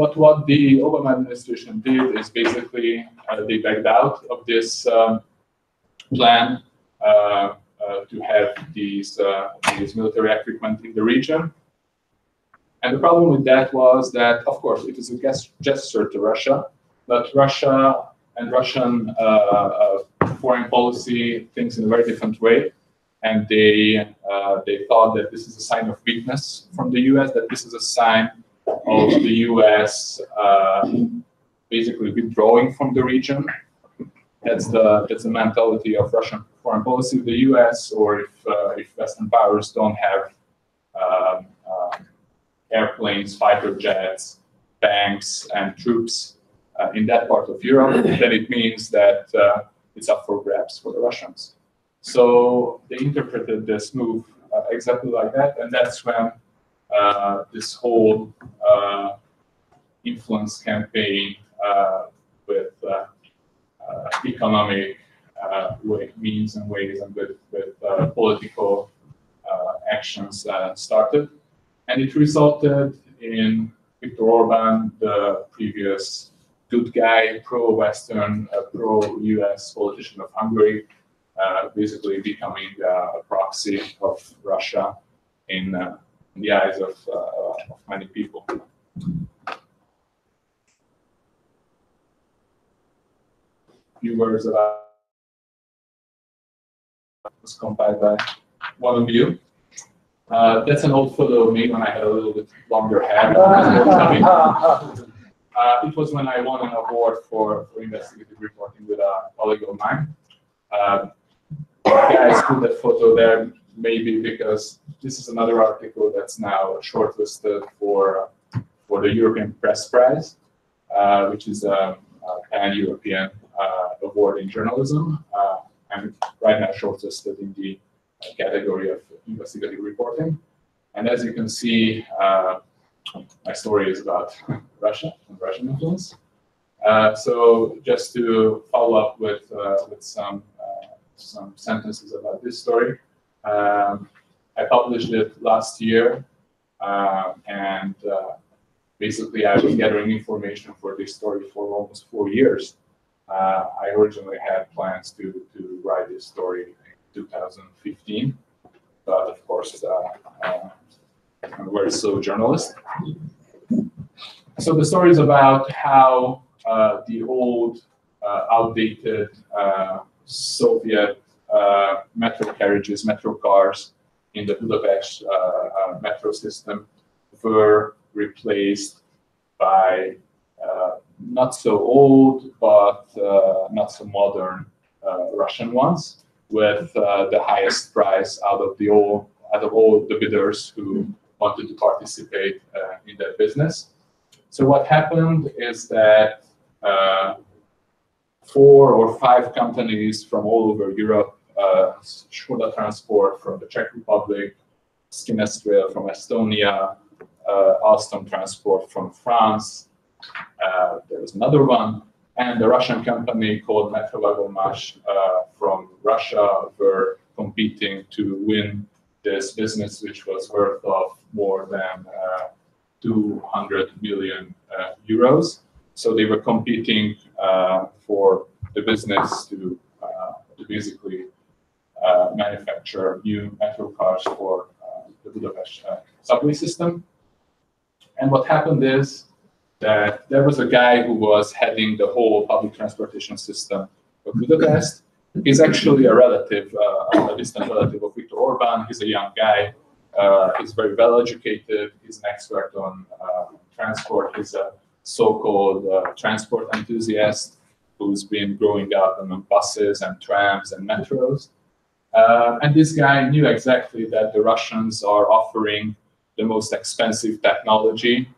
But what the Obama administration did is basically they backed out of this plan to have these military equipment in the region. And the problem with that was that, of course, it is a gesture to Russia, but Russia and Russian foreign policy thinks in a very different way. And they thought that this is a sign of weakness from the US, that this is a sign of the US basically withdrawing from the region. That's the mentality of Russian foreign policy. The US, or if Western powers don't have airplanes, fighter jets, tanks, and troops in that part of Europe, then it means that it's up for grabs for the Russians. So they interpreted this move exactly like that, and that's when this whole influence campaign with economic means and ways and with political actions started. And it resulted in Viktor Orban, the previous good guy, pro-Western, pro-US politician of Hungary, basically becoming a proxy of Russia in the eyes of many people. Few words about it was compiled by one of you. That's an old photo of me when I had a little bit longer hair. It was when I won an award for investigative reporting with a colleague of mine. Guys put that photo there maybe because this is another article that's now shortlisted for the European Press Prize, which is a pan-European award in journalism. I'm right now shortlisted in the category of investigative reporting. And as you can see, my story is about Russia and Russian influence. So just to follow up with some sentences about this story, I published it last year, and basically I was gathering information for this story for almost 4 years. I originally had plans to write this story in 2015, but of course I'm a very slow journalist. So the story is about how the old, outdated Soviet metro carriages, metro cars in the Budapest metro system were replaced by not so old but not so modern Russian ones, with the highest price out of all the bidders who wanted to participate in that business. So what happened is that 4 or 5 companies from all over Europe, Skoda Transport from the Czech Republic, Skinestrail from Estonia, Alstom Transport from France, there was another one, and the Russian company called Metrovagonmash from Russia were competing to win this business, which was worth of more than 200 million euros. So they were competing for the business to basically manufacture new metro cars for the Budapest subway system. And what happened is that there was a guy who was heading the whole public transportation system of Budapest. He's actually a relative, a distant relative of Viktor Orban. He's a young guy. He's very well educated. He's an expert on transport. He's a so-called transport enthusiast who's been growing up on buses and trams and metros. And this guy knew exactly that the Russians are offering the most expensive technology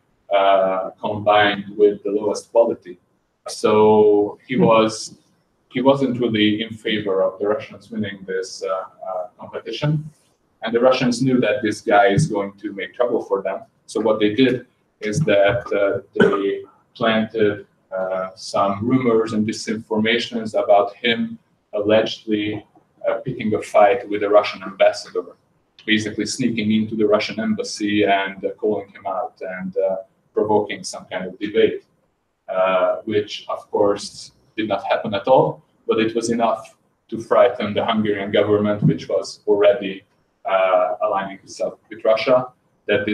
combined with the lowest quality. So he wasn't really in favor of the Russians winning this competition. And the Russians knew that this guy is going to make trouble for them. So what they did is that they planted some rumors and disinformations about him allegedly picking a fight with the Russian ambassador, basically sneaking into the Russian embassy and calling him out and provoking some kind of debate, which of course did not happen at all, but it was enough to frighten the Hungarian government, which was already aligning itself with Russia, that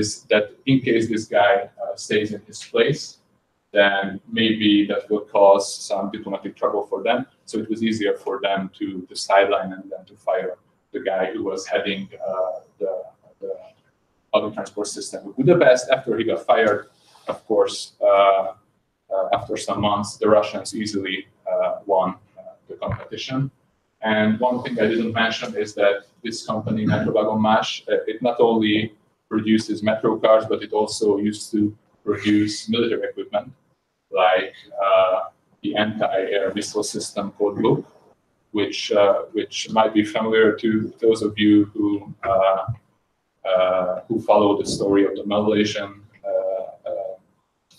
in case this guy stays in his place, then maybe that will cause some diplomatic trouble for them. So it was easier for them to sideline and then to fire the guy who was heading the public transport system in Budapest. After he got fired, of course, after some months, the Russians easily won the competition. And one thing I didn't mention is that this company, Metrovagonmás, it not only produces metro cars, but it also used to produce military equipment, like the anti-air missile system called Buk, which might be familiar to those of you who follow the story of the Malaysian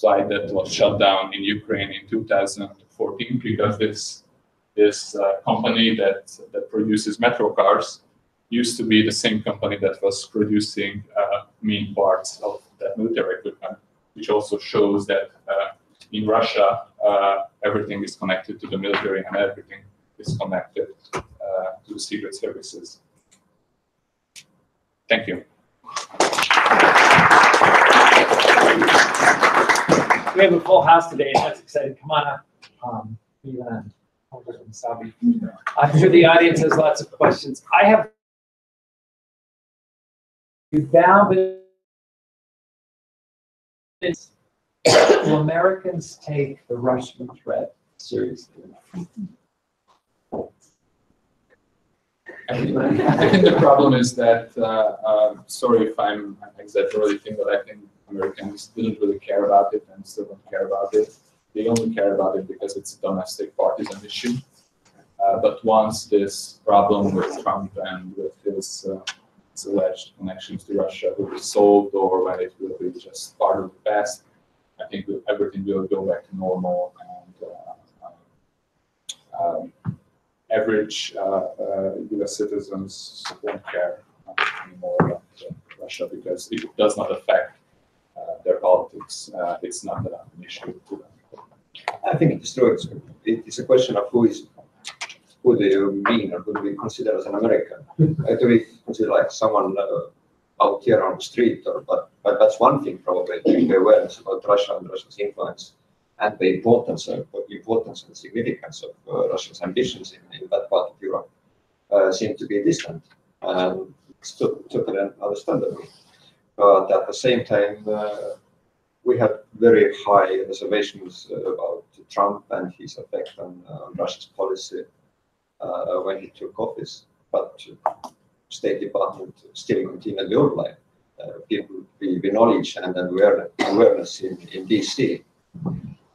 flight that was shut down in Ukraine in 2014, because this company that produces metro cars used to be the same company that was producing main parts of that military equipment, which also shows that in Russia, everything is connected to the military and everything is connected to the secret services. Thank you. We have a full house today, and that's exciting. Come on up, Mila and Holger and Sabi. I'm sure the audience has lots of questions. I have now been. Will Americans take the Russian threat seriously? I think the problem is that, sorry if I'm exaggerating, but I think Americans didn't really care about it and still don't care about it. They only care about it because it's a domestic partisan issue. But once this problem with Trump and with his alleged connections to Russia will be solved, or when it will be just part of the past, I think everything will go back to normal, and average US citizens won't care anymore about Russia, because it does not affect their politics. It's not an issue to them. I think it's true. It's a question of who do you mean, or who do we consider as an American? Do we consider like someone out here on the street, but that's one thing probably, the awareness about Russia and Russia's influence and the importance and significance of Russia's ambitions in that part of Europe seem to be distant, and it's totally understandable. But at the same time, we have very high reservations about Trump and his effect on Russia's policy when he took office. But State Department still continued the old line. People with knowledge and awareness in DC.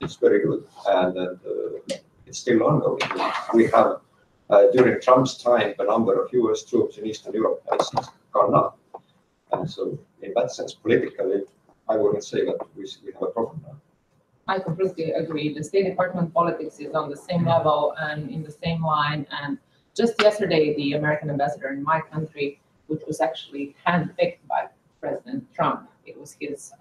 It's very good, and it's still ongoing. We have, during Trump's time, the number of US troops in Eastern Europe has gone up. And so, in that sense, politically, I wouldn't say that we have a problem now. I completely agree. The State Department politics is on the same level and in the same line. And just yesterday, the American ambassador in my country, which was actually handpicked by President Trump, it was his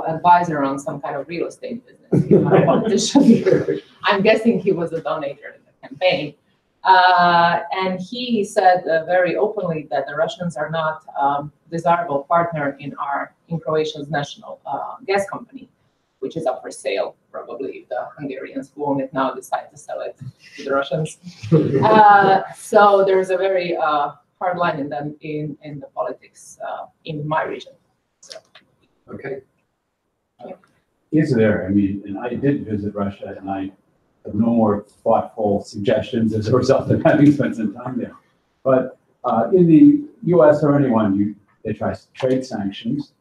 advisor on some kind of real estate business. He's not a politician. I'm guessing he was a donator in the campaign. And he said very openly that the Russians are not a desirable partner in Croatia's national gas company, which is up for sale. Probably if the Hungarians who own it now decide to sell it to the Russians. So there's a very hard line in the politics in my region. So. Okay. Is there? I mean, and I did visit Russia, and I have no more thoughtful suggestions as a result of having spent some time there. But in the U.S. or anyone, they try trade sanctions.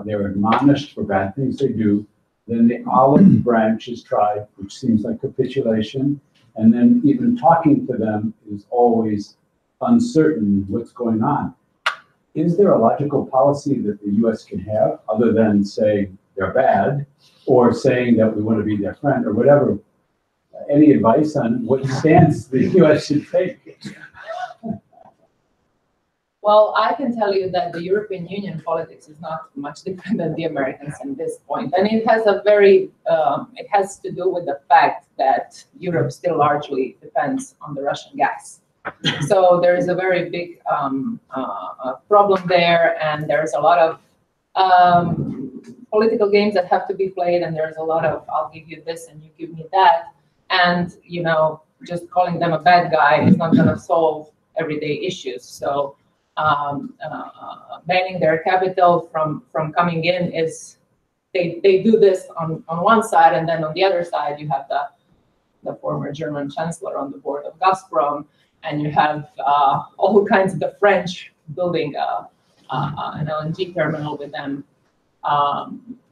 They're admonished for bad things they do. Then the olive branch is tried, which seems like capitulation. And then even talking to them is always uncertain what's going on. is there a logical policy that the US can have other than saying they're bad or saying that we want to be their friend or whatever? Any advice on what stance the US should take? Well, I can tell you that the European Union politics is not much different than the Americans in this point. And it has a very, it has to do with the fact that Europe still largely depends on the Russian gas. So there is a very big problem there, and there's a lot of political games that have to be played, and there's a lot of, I'll give you this and you give me that. And, you know, just calling them a bad guy is not gonna solve everyday issues. So banning their capital from coming in is, they do this on one side, and then on the other side you have the former German chancellor on the board of Gazprom, and you have all kinds of the French building an LNG terminal with them,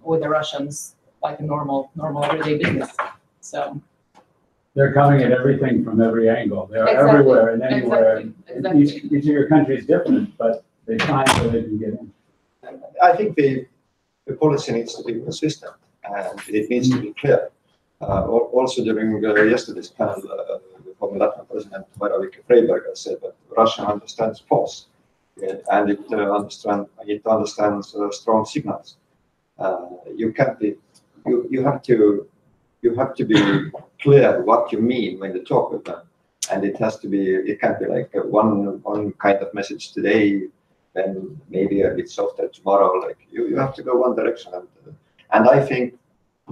with the Russians, like a normal everyday business. So They're coming at everything from every angle. They're Exactly. everywhere and anywhere. Exactly. Each of your countries is different, but they find where they can get in. I think the policy needs to be consistent and it needs to be clear. Also during yesterday's panel, the former Latvian President Freiberger said that Russia understands force and it understands strong signals. You can't be, you have to be clear what you mean when you talk with them, and it has to be. It can't be like one kind of message today, then maybe a bit softer tomorrow. Like you have to go one direction, and I think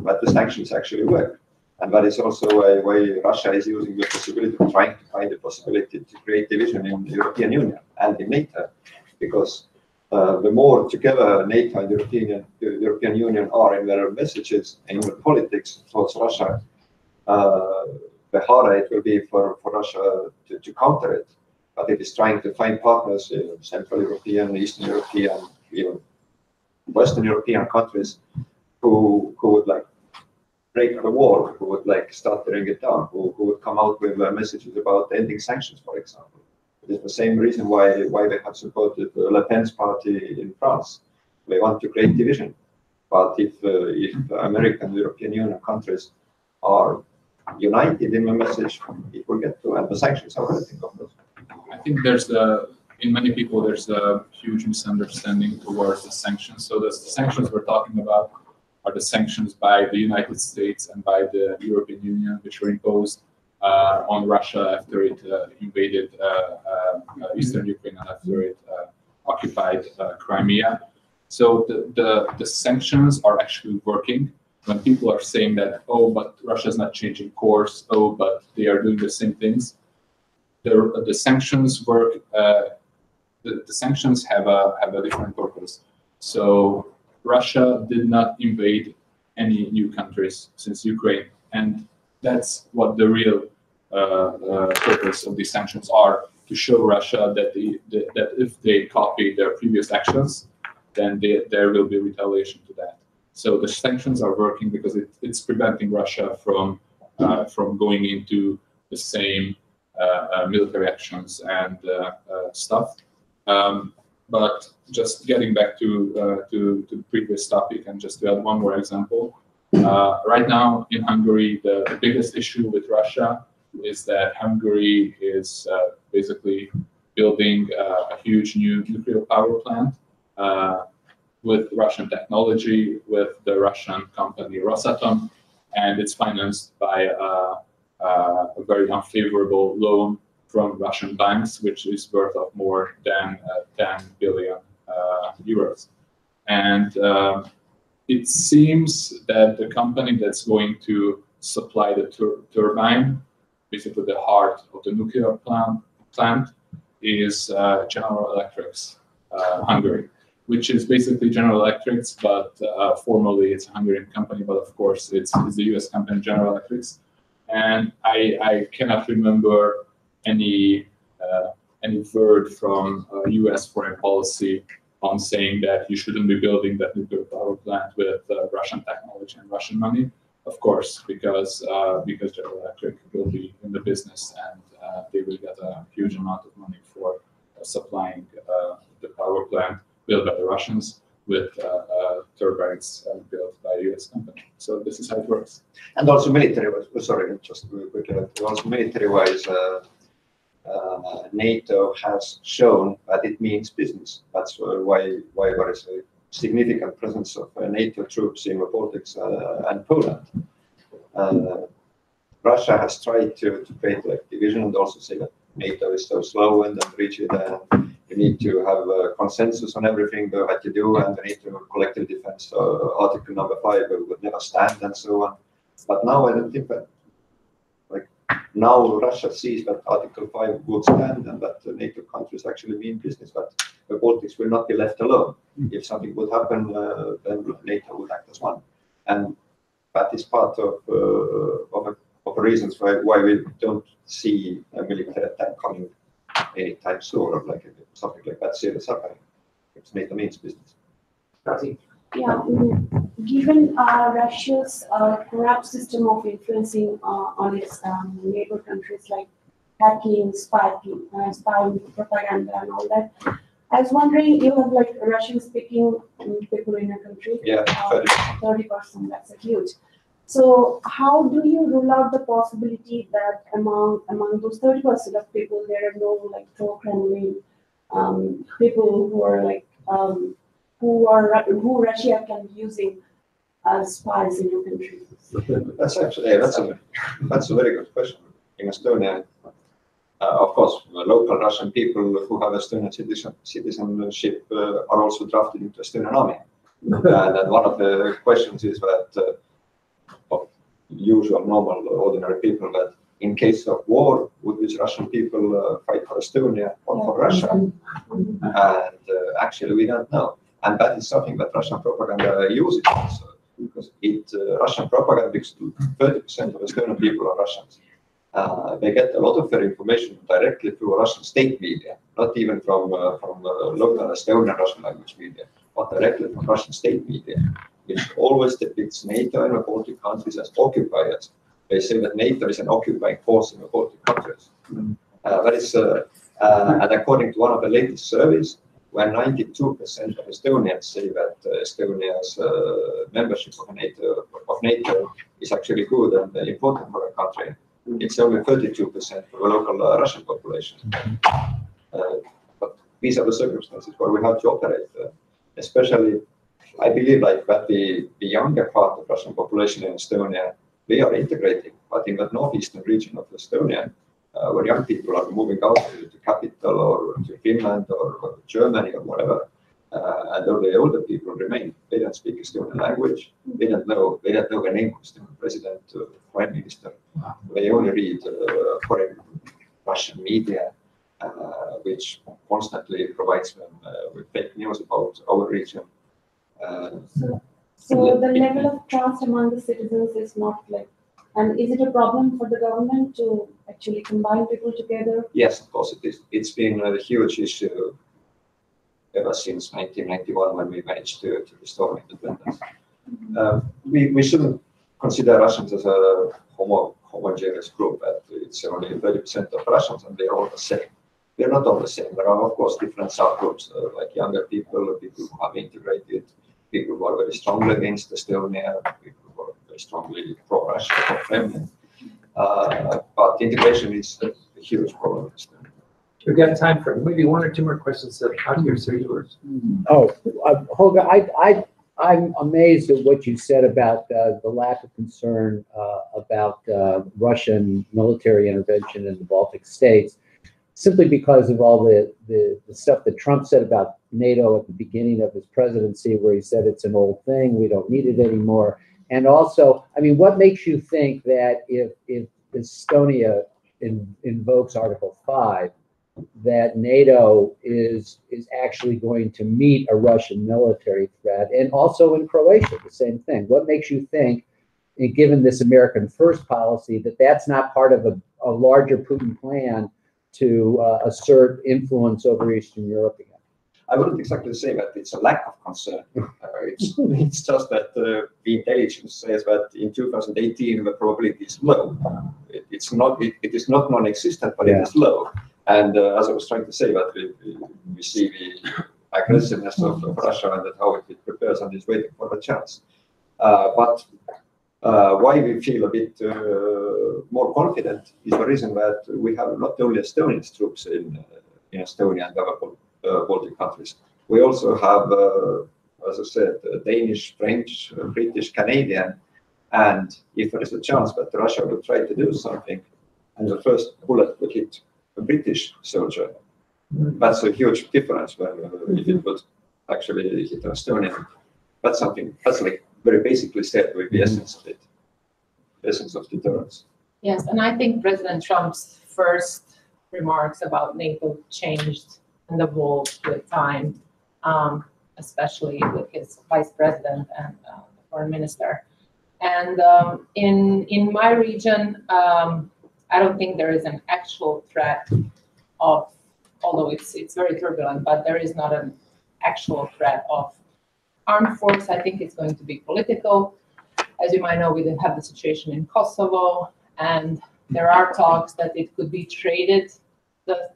that the sanctions actually work, and that is also a way Russia is using the possibility of trying to find the possibility to create division in the European Union and in NATO, because the more together NATO and European Union are in their messages and in their politics towards Russia, the harder it will be for Russia to counter it. But it is trying to find partners in Central European, Eastern European, even Western European countries who would like break the wall, who would like start tearing it down, who would come out with messages about ending sanctions, for example. It is the same reason why they have supported Le Pen's party in France. They want to create division. But if American and European Union countries are united in the message, it will get to, and the sanctions are one thing of those. I think in many people, there's a huge misunderstanding towards the sanctions. So the sanctions we're talking about are the sanctions by the United States and by the European Union, which were imposed on Russia after it invaded Eastern Ukraine and after it occupied Crimea. So the sanctions are actually working. When people are saying that, oh, but Russia's not changing course, oh, but they are doing the same things, the sanctions work. The sanctions have a different purpose. So Russia did not invade any new countries since Ukraine, and that's what the real purpose of these sanctions are, to show Russia that that if they copy their previous actions, then there will be retaliation to that. So the sanctions are working because it's preventing Russia from going into the same military actions and stuff. But just getting back to the previous topic, and just to add one more example, right now in Hungary, the biggest issue with Russia is that Hungary is basically building a huge new nuclear power plant with Russian technology, with the Russian company Rosatom, and it's financed by a very unfavorable loan from Russian banks, which is worth of more than 10 billion euros. And it seems that the company that's going to supply the turbine, basically the heart of the nuclear plant, is General Electric's Hungary, which is basically General Electric's, but formally it's a Hungarian company, but of course it's the US company General Electric's. And I cannot remember any word from US foreign policy on saying that you shouldn't be building that nuclear power plant with Russian technology and Russian money. Of course, because General Electric will be in the business and they will get a huge amount of money for supplying the power plant built by the Russians with turbines built by a US company. So this is how it works. And also military-wise, sorry, just quickly, also military-wise, NATO has shown that it means business. That's why there is a significant presence of NATO troops in the Baltics and Poland. Russia has tried to create like division and also say that NATO is so slow and rigid, and you need to have a consensus on everything that you do, and the NATO collective defense article number 5 would never stand and so on. But now I don't think that, like, now Russia sees that Article 5 would stand and that the NATO countries actually mean business, but the Baltics will not be left alone. If something would happen, then NATO would act as one. And that is part of the reasons why we don't see a military attack coming anytime soon, or like something like that serious happening. It's NATO means business. Yeah, given Russia's corrupt system of influencing on its neighbor countries, like hacking, spying, propaganda, and all that, I was wondering, you have like Russian-speaking people in your country. Yeah, 30%. That's a huge. So how do you rule out the possibility that among those 30% of people, there are no like pro-Kremlin people who are like who Russia can be using as spies in your country? That's actually that's a very good question. In Estonia, of course, local Russian people who have Estonian citizenship are also drafted into Estonian army. And one of the questions is that of usual, normal, ordinary people, that in case of war, would these Russian people fight for Estonia or for Russia? And actually, we don't know. And that is something that Russian propaganda uses also, because Russian propaganda, because 30% of Estonian people are Russians. They get a lot of their information directly through Russian state media, not even from local Estonian Russian language media, but directly from Russian state media, which always depicts NATO and the Baltic countries as occupiers. They say that NATO is an occupying force in the Baltic countries. And according to one of the latest surveys, where 92% of Estonians say that Estonia's membership of NATO is actually good and important for the country, it's only 32% for the local Russian population. But these are the circumstances where we have to operate, especially. I believe like that the younger part of Russian population in Estonia, they are integrating, but in the northeastern region of Estonia, where young people are moving out to the capital or to Finland or Germany or whatever, and all the older people remain. They don't speak Estonian language. They don't know the name of Estonian president, prime minister. They only read foreign Russian media, which constantly provides them with fake news about our region. So the level of trust among the citizens is not like, and is it a problem for the government to actually combine people together? Yes, of course it is. It's been a huge issue ever since 1991 when we managed to restore independence. We shouldn't consider Russians as a homogeneous group, that it's only 30% of Russians and they're all the same. They're not all the same. There are, of course, different subgroups, like younger people, people who have integrated, people who are very strongly against Estonia, people who are very strongly pro-Russia, pro-Kremlin. But integration is a huge problem in Estonia. We've got time for maybe one or two more questions. Holger, sir, yours. Holger, I'm amazed at what you said about the lack of concern about Russian military intervention in the Baltic states, simply because of all the stuff that Trump said about NATO at the beginning of his presidency, where he said it's an old thing, we don't need it anymore. And also, I mean, what makes you think that if Estonia invokes Article 5, that NATO is actually going to meet a Russian military threat? And also in Croatia, the same thing. What makes you think, given this American first policy, that that's not part of a larger Putin plan to assert influence over Eastern Europe again? I wouldn't exactly say that it's a lack of concern. It's just that the intelligence says that in 2018 the probability is low. It is not non-existent, but it is low. And as I was trying to say, that we see the aggressiveness of Russia and that how it prepares and is waiting for the chance. But why we feel a bit more confident is the reason that we have not only Estonian troops in Estonia and other Baltic countries. We also have, as I said, Danish, French, British, Canadian, and if there is a chance that Russia will try to do something, and the first bullet would hit a British soldier, that's a huge difference when if it would actually hit an Estonian. That's something that's like very basically said with the essence of it, essence of deterrence. Yes, and I think President Trump's first remarks about NATO changed and evolved with time, especially with his vice president and the foreign minister. And in my region, I don't think there is an actual threat of, although it's very turbulent, but there is not an actual threat of armed force. I think it's going to be political. As you might know, we did have the situation in Kosovo, and there are talks that it could be traded, the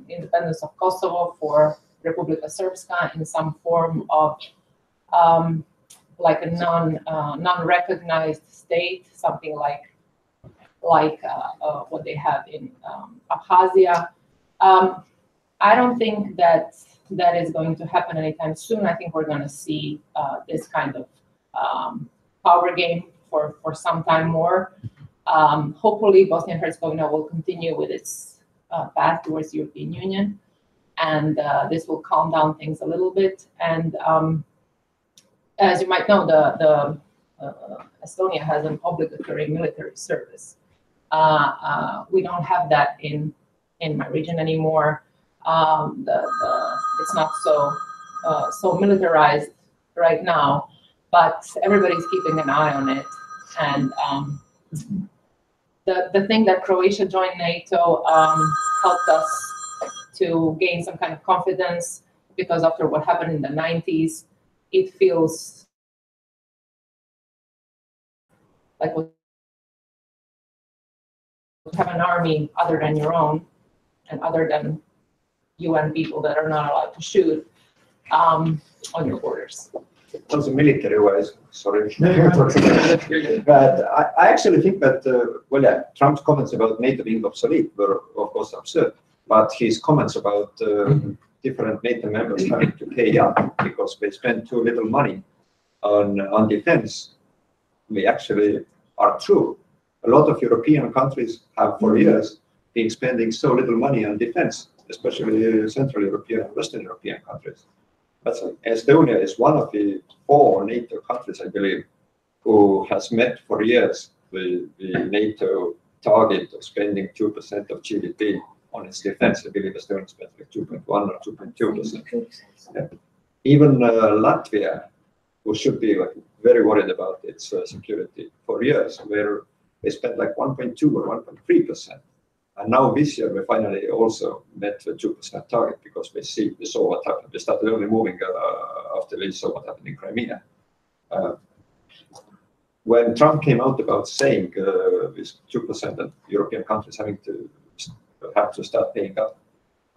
independence of Kosovo for Republika Srpska in some form of like a non-recognized state, something like what they have in Abkhazia. I don't think that is going to happen anytime soon. I think we're going to see this kind of power game for some time more. Hopefully, Bosnia and Herzegovina will continue with its path towards the European Union, and this will calm down things a little bit. And as you might know, the Estonia has an obligatory military service. We don't have that in my region anymore. It's not so militarized right now, but everybody's keeping an eye on it. And the thing that Croatia joined NATO helped us to gain some kind of confidence, because after what happened in the 90s, it feels like we have an army other than your own and other than UN people that are not allowed to shoot on your borders. Also military-wise, sorry. But I actually think that, well, yeah, Trump's comments about NATO being obsolete were, of course, absurd. But his comments about different NATO members having to pay up because they spend too little money on defense, they actually are true. A lot of European countries have for years been spending so little money on defense, especially Central European and Western European countries. But Estonia is one of the 4 NATO countries, I believe, who has met for years the NATO target of spending 2% of GDP on its defense. I believe Estonia spent like 2.1 or 2.2%. Yeah. Even Latvia, who should be like very worried about its security for years, where they spent like 1.2 or 1.3%. And now this year, we finally also met the 2% target because we saw what happened. We started only moving after we saw what happened in Crimea. When Trump came out about saying this 2% of European countries have to start paying up,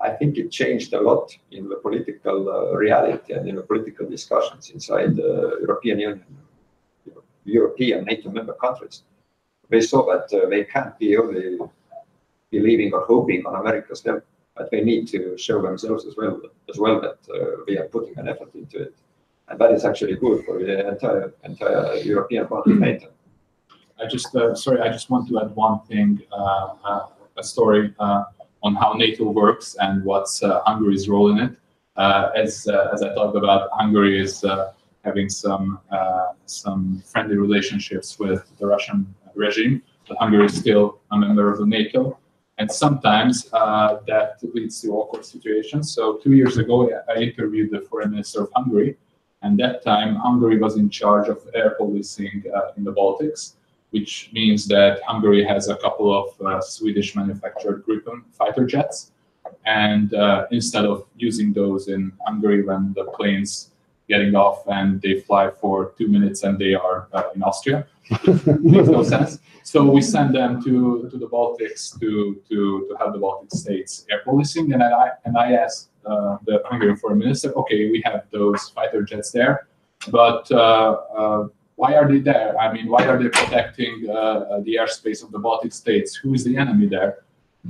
I think it changed a lot in the political reality and in the political discussions inside the European Union, European NATO member countries. They saw that they can't be only believing or hoping on America's help, but they need to show themselves as well that they are putting an effort into it, and that is actually good for the entire European part of NATO. I just want to add one thing, a story on how NATO works and what's Hungary's role in it. As I talked about, Hungary is having some friendly relationships with the Russian regime, but Hungary is still a member of the NATO. And sometimes that leads to awkward situations. So 2 years ago, I interviewed the foreign minister of Hungary, and that time Hungary was in charge of air policing in the Baltics, which means that Hungary has a couple of Swedish manufactured Gripen fighter jets. And instead of using those in Hungary when the plane's getting off and they fly for 2 minutes and they are in Austria, makes no sense. So we send them to the Baltics to have the Baltic states air policing. And I asked the Hungarian foreign minister, okay, we have those fighter jets there, but why are they there? I mean, why are they protecting the airspace of the Baltic states? Who is the enemy there?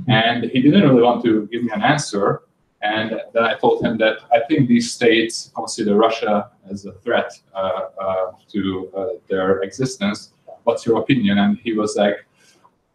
And he didn't really want to give me an answer. And then I told him that I think these states consider Russia as a threat to their existence. What's your opinion? And he was like,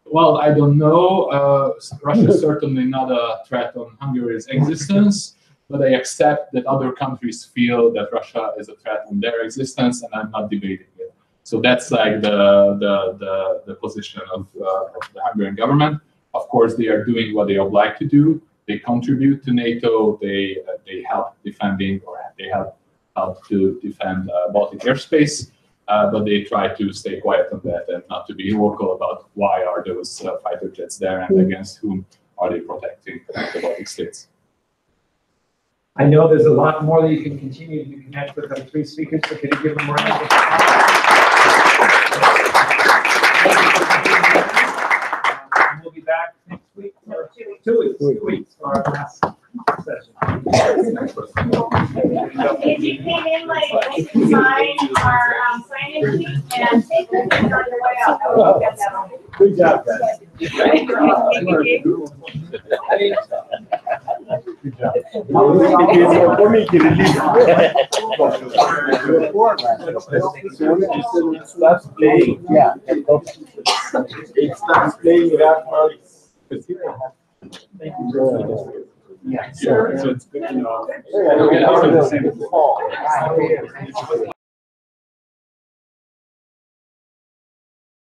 well, I don't know. Russia is certainly not a threat on Hungary's existence, but I accept that other countries feel that Russia is a threat on their existence, and I'm not debating it. So that's like the position of the Hungarian government. Of course, they are doing what they would like to do. They contribute to NATO. They help defending, or they help to defend Baltic airspace. But they try to stay quiet on that and not to be vocal about why are those fighter jets there and against whom are they protecting the Baltic states. I know there's a lot more that you can continue to connect with our three speakers, but can you give them more? We'll be back next week. Or 2 weeks. 2 weeks for our last session. If you came in late, you can sign our sign-in sheet and take them on your way out. We'll get that on. Good job, guys. Good job. Yeah. It starts playing without noise. Thank you. Yeah. So it's good to know. Yeah.